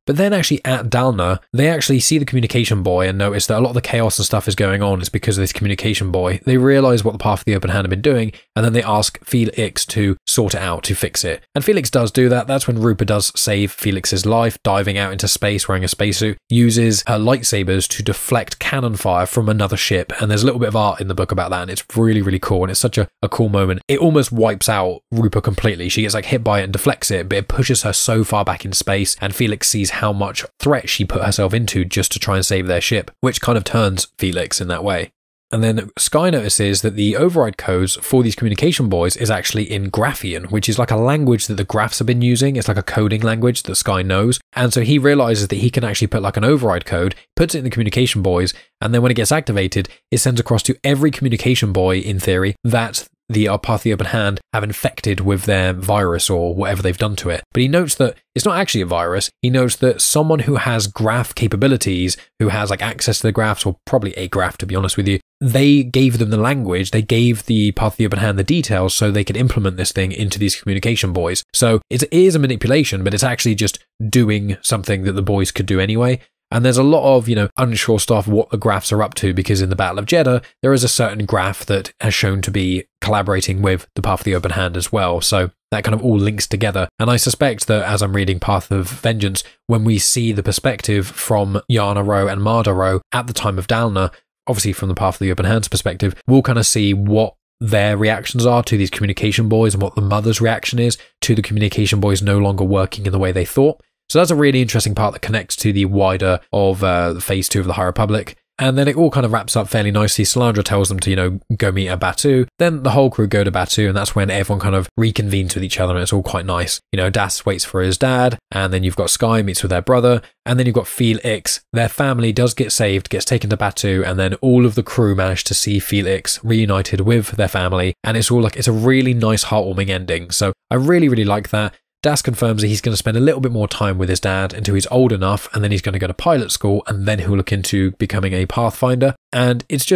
But then actually at Dalna, they actually see the communication boy and notice that a lot of the chaos and stuff is going on is because of this communication boy. They realise what the Path of the Open Hand have been doing, and then they ask Felix to sort it out, to fix it. And Felix does do that. That's when Rupa does save Felix's life, diving out into space wearing a spacesuit, uses her lightsabers to deflect cannon fire from another ship. And there's a little bit of art in the book about that, and it's really, really cool. And it's such a cool moment. It almost wipes out Rupa completely. She gets hit by it and deflects it, but it pushes her so far back in space, and Felix sees how much threat she put herself into just to try and save their ship, which kind of turns Felix in that way. And then Sky notices that the override codes for these communication buoys is actually in Graphian, which is like a language that the Graphs have been using. It's like a coding language that Sky knows. And so he realizes that he can actually put like an override code, puts it in the communication buoys, and then when it gets activated, it sends across to every communication buoy, in theory, that the Path of the Open Hand have infected with their virus or whatever they've done to it. But he notes that it's not actually a virus. He notes that someone who has graph capabilities, who has like access to the graphs, or probably a graph to be honest with you, they gave them the language, they gave the Path of the Open Hand the details so they could implement this thing into these communication buoys. So it is a manipulation, but it's actually just doing something that the buoys could do anyway. And there's a lot of, unsure stuff what the graphs are up to, because in the Battle of Jeddah, there is a certain graph that has shown to be collaborating with the Path of the Open Hand as well. So that kind of all links together. And I suspect that as I'm reading Path of Vengeance, when we see the perspective from Yana Ro and Marda Ro at the time of Dalna, obviously from the Path of the Open Hand's perspective, we'll kind of see what their reactions are to these communication buoys and what the mother's reaction is to the communication buoys no longer working in the way they thought. So that's a really interesting part that connects to the wider of Phase 2 of the High Republic. And then it all kind of wraps up fairly nicely. Salandra tells them to, go meet at Batuu. Then the whole crew go to Batuu, and that's when everyone kind of reconvenes with each other, and it's all quite nice. Das waits for his dad, and then you've got Sky meets with their brother, and then you've got Felix. Their family does get saved, gets taken to Batuu, and then all of the crew manage to see Felix reunited with their family, and it's a really nice, heartwarming ending. So I really, really like that. Das confirms that he's going to spend a little bit more time with his dad until he's old enough, and then he's going to go to pilot school, and then he'll look into becoming a Pathfinder. And it's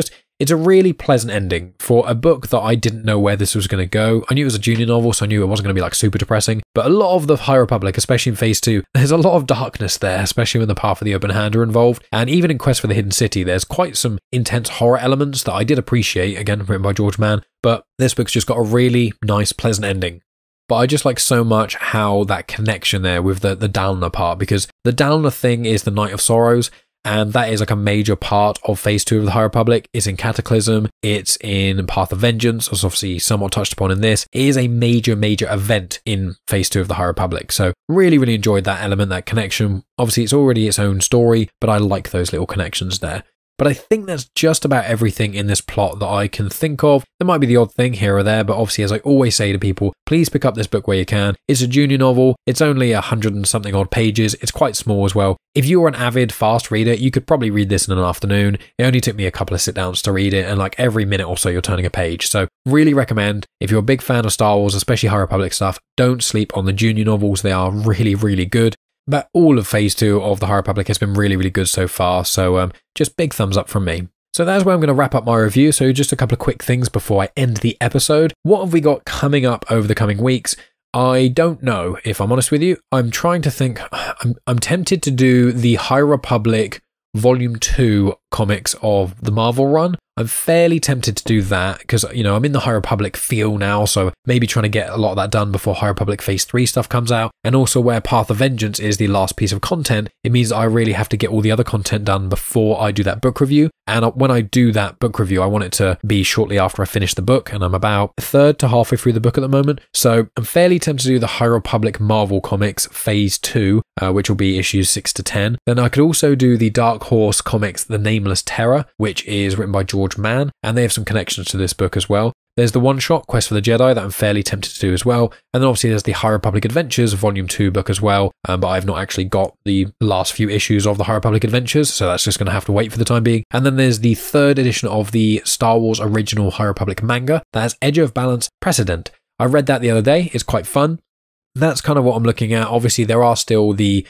a really pleasant ending for a book that I didn't know where this was going to go. I knew it was a junior novel, so I knew it wasn't going to be like super depressing. But a lot of the High Republic, especially in Phase 2, there's a lot of darkness there, especially when the Path of the Open Hand are involved. And even in Quest for the Hidden City, there's quite some intense horror elements that I did appreciate, again, written by George Mann. But this book's just got a really nice, pleasant ending. But I just like so much how that connection there with the Dalna part, because the Dalna thing is the Night of Sorrows, and that is like a major part of Phase 2 of the High Republic. It's in Cataclysm, it's in Path of Vengeance, as obviously somewhat touched upon in this. It is a major, major event in Phase 2 of the High Republic. So really, really enjoyed that element, that connection. Obviously, it's already its own story, but I like those little connections there. But I think that's just about everything in this plot that I can think of. There might be the odd thing here or there, but obviously, as I always say to people, please pick up this book where you can. It's a junior novel. It's only 100 and something odd pages. It's quite small as well. If you're an avid, fast reader, you could probably read this in an afternoon. It only took me a couple of sit downs to read it, and like every minute or so, you're turning a page. So really recommend, if you're a big fan of Star Wars, especially High Republic stuff, don't sleep on the junior novels. They are really, really good. But all of Phase 2 of the High Republic has been really, really good so far. So just big thumbs up from me. So that's where I'm going to wrap up my review. So just a couple of quick things before I end the episode. What have we got coming up over the coming weeks? I don't know, if I'm honest with you. I'm trying to think. I'm tempted to do the High Republic Volume 2 comics of the Marvel run. I'm fairly tempted to do that because, I'm in the High Republic feel now, so maybe trying to get a lot of that done before High Republic Phase 3 stuff comes out. And also where Path of Vengeance is the last piece of content, it means that I really have to get all the other content done before I do that book review. And when I do that book review, I want it to be shortly after I finish the book, and I'm about a third to halfway through the book at the moment. So I'm fairly tempted to do the High Republic Marvel Comics Phase 2, which will be issues 6 to 10. Then I could also do the Dark Horse Comics The Nameless Terror, which is written by George Mann, and they have some connections to this book as well. There's the one-shot Quest for the Jedi that I'm fairly tempted to do as well. And then obviously there's the High Republic Adventures Volume 2 book as well. But I've not actually got the last few issues of the High Republic Adventures, so that's just going to have to wait for the time being. And then there's the third edition of the Star Wars original High Republic manga. That has Edge of Balance Precedent. I read that the other day. It's quite fun. That's kind of what I'm looking at. Obviously, there are still the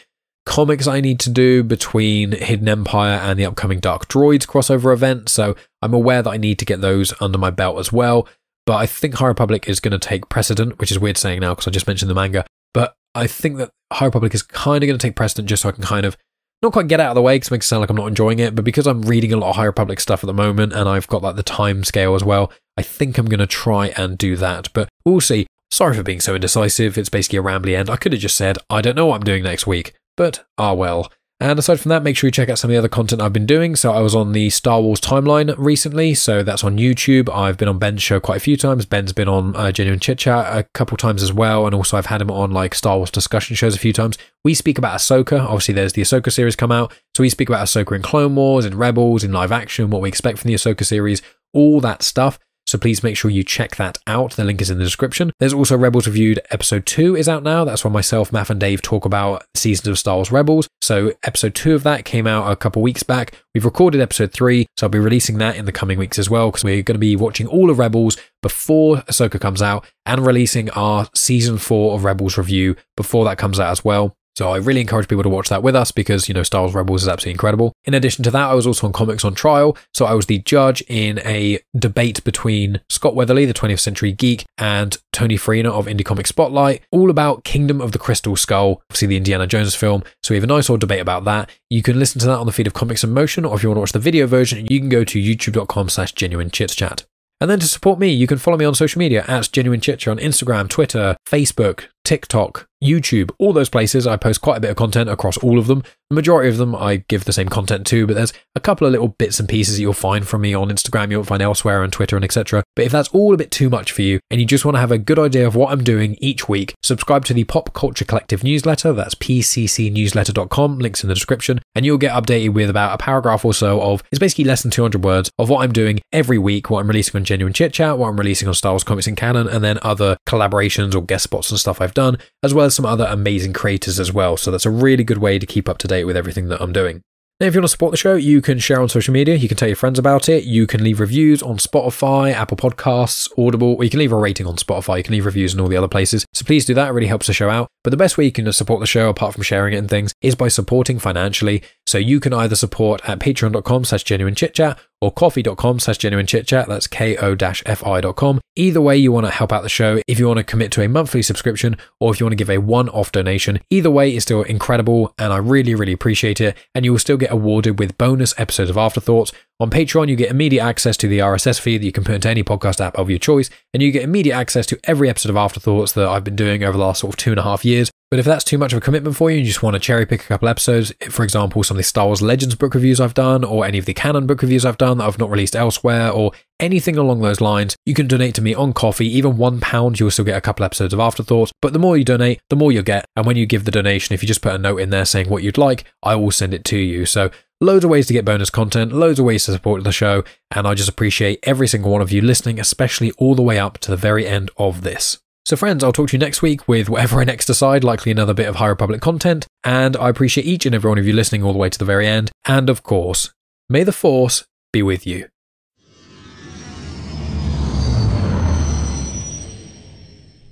comics I need to do between Hidden Empire and the upcoming Dark Droids crossover event, so I'm aware that I need to get those under my belt as well. But I think High Republic is going to take precedent, which is weird saying now because I just mentioned the manga. But I think that High Republic is kind of going to take precedent just so I can kind of not quite get out of the way because it makes it sound like I'm not enjoying it, but because I'm reading a lot of High Republic stuff at the moment and I've got like the time scale as well, I think I'm going to try and do that. But we'll see. Sorry for being so indecisive. It's basically a rambly end. I could have just said, I don't know what I'm doing next week. But, well. And aside from that, make sure you check out some of the other content I've been doing. So I was on the Star Wars timeline recently, so that's on YouTube. I've been on Ben's show quite a few times. Ben's been on Genuine Chit Chat a couple times as well, and also I've had him on like Star Wars discussion shows a few times. We speak about Ahsoka. Obviously, there's the Ahsoka series come out, so we speak about Ahsoka in Clone Wars, in Rebels, in live action, what we expect from the Ahsoka series, all that stuff. So please make sure you check that out. The link is in the description. There's also Rebels Reviewed episode 2 is out now. That's where myself, Matt and Dave talk about seasons of Star Wars Rebels. So episode 2 of that came out a couple weeks back. We've recorded episode 3, so I'll be releasing that in the coming weeks as well, because we're going to be watching all of Rebels before Ahsoka comes out and releasing our season 4 of Rebels review before that comes out as well. So I really encourage people to watch that with us because, you know, Star Wars Rebels is absolutely incredible. In addition to that, I was also on Comics on Trial. So I was the judge in a debate between Scott Weatherly, the 20th Century Geek, and Tony Farina of Indie Comic Spotlight, all about Kingdom of the Crystal Skull, obviously the Indiana Jones film. So we have a nice old debate about that. You can listen to that on the feed of Comics in Motion, or if you want to watch the video version, you can go to youtube.com/genuinechitchat. And then to support me, you can follow me on social media at Genuine Chit Chat on Instagram, Twitter, Facebook, TikTok, YouTube, all those places. I post quite a bit of content across all of them. The majority of them I give the same content to, but there's a couple of little bits and pieces that you'll find from me on Instagram, you won't find elsewhere on Twitter and etc. But if that's all a bit too much for you and you just want to have a good idea of what I'm doing each week, subscribe to the Pop Culture Collective newsletter. That's pccnewsletter.com, links in the description, and you'll get updated with about a paragraph or so of, it's basically less than 200 words of what I'm doing every week, what I'm releasing on Genuine Chit Chat, what I'm releasing on Star Wars Comics in Canon, and then other collaborations or guest spots and stuff I've done, as well as some other amazing creators as well. So that's a really good way to keep up to date with everything that I'm doing. Now, if you want to support the show, you can share on social media, you can tell your friends about it, you can leave reviews on Spotify, Apple Podcasts, Audible, or you can leave a rating on Spotify, you can leave reviews in all the other places. So please do that, it really helps the show out. But the best way you can support the show, apart from sharing it and things, is by supporting financially. So you can either support at patreon.com/genuinechitchat or coffee.com/genuinechitchat, that's ko-fi.com. Either way you want to help out the show, if you want to commit to a monthly subscription or if you want to give a one-off donation, either way is still incredible and I really, really appreciate it. And you will still get awarded with bonus episodes of Afterthoughts. On Patreon, you get immediate access to the RSS feed that you can put into any podcast app of your choice, and you get immediate access to every episode of Afterthoughts that I've been doing over the last sort of 2.5 years. But if that's too much of a commitment for you and you just want to cherry pick a couple episodes, for example, some of the Star Wars Legends book reviews I've done, or any of the canon book reviews I've done that I've not released elsewhere, or anything along those lines, you can donate to me on Coffee. Even £1, you'll still get a couple episodes of Afterthoughts. But the more you donate, the more you'll get. And when you give the donation, if you just put a note in there saying what you'd like, I will send it to you. So loads of ways to get bonus content, loads of ways to support the show, and I just appreciate every single one of you listening, especially all the way up to the very end of this. So friends, I'll talk to you next week with whatever I next decide, likely another bit of High Republic content, and I appreciate each and every one of you listening all the way to the very end, and of course, may the Force be with you.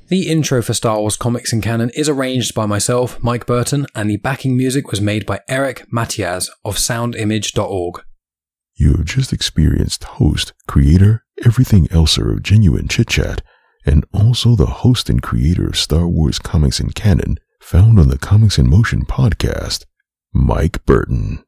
The intro for Star Wars Comics in Canon is arranged by myself, Mike Burton, and the backing music was made by Eric Matias of soundimage.org. You have just experienced host, creator, everything elser of Genuine Chit Chat, and also the host and creator of Star Wars Comics in Canon, found on the Comics in Motion podcast, Mike Burton.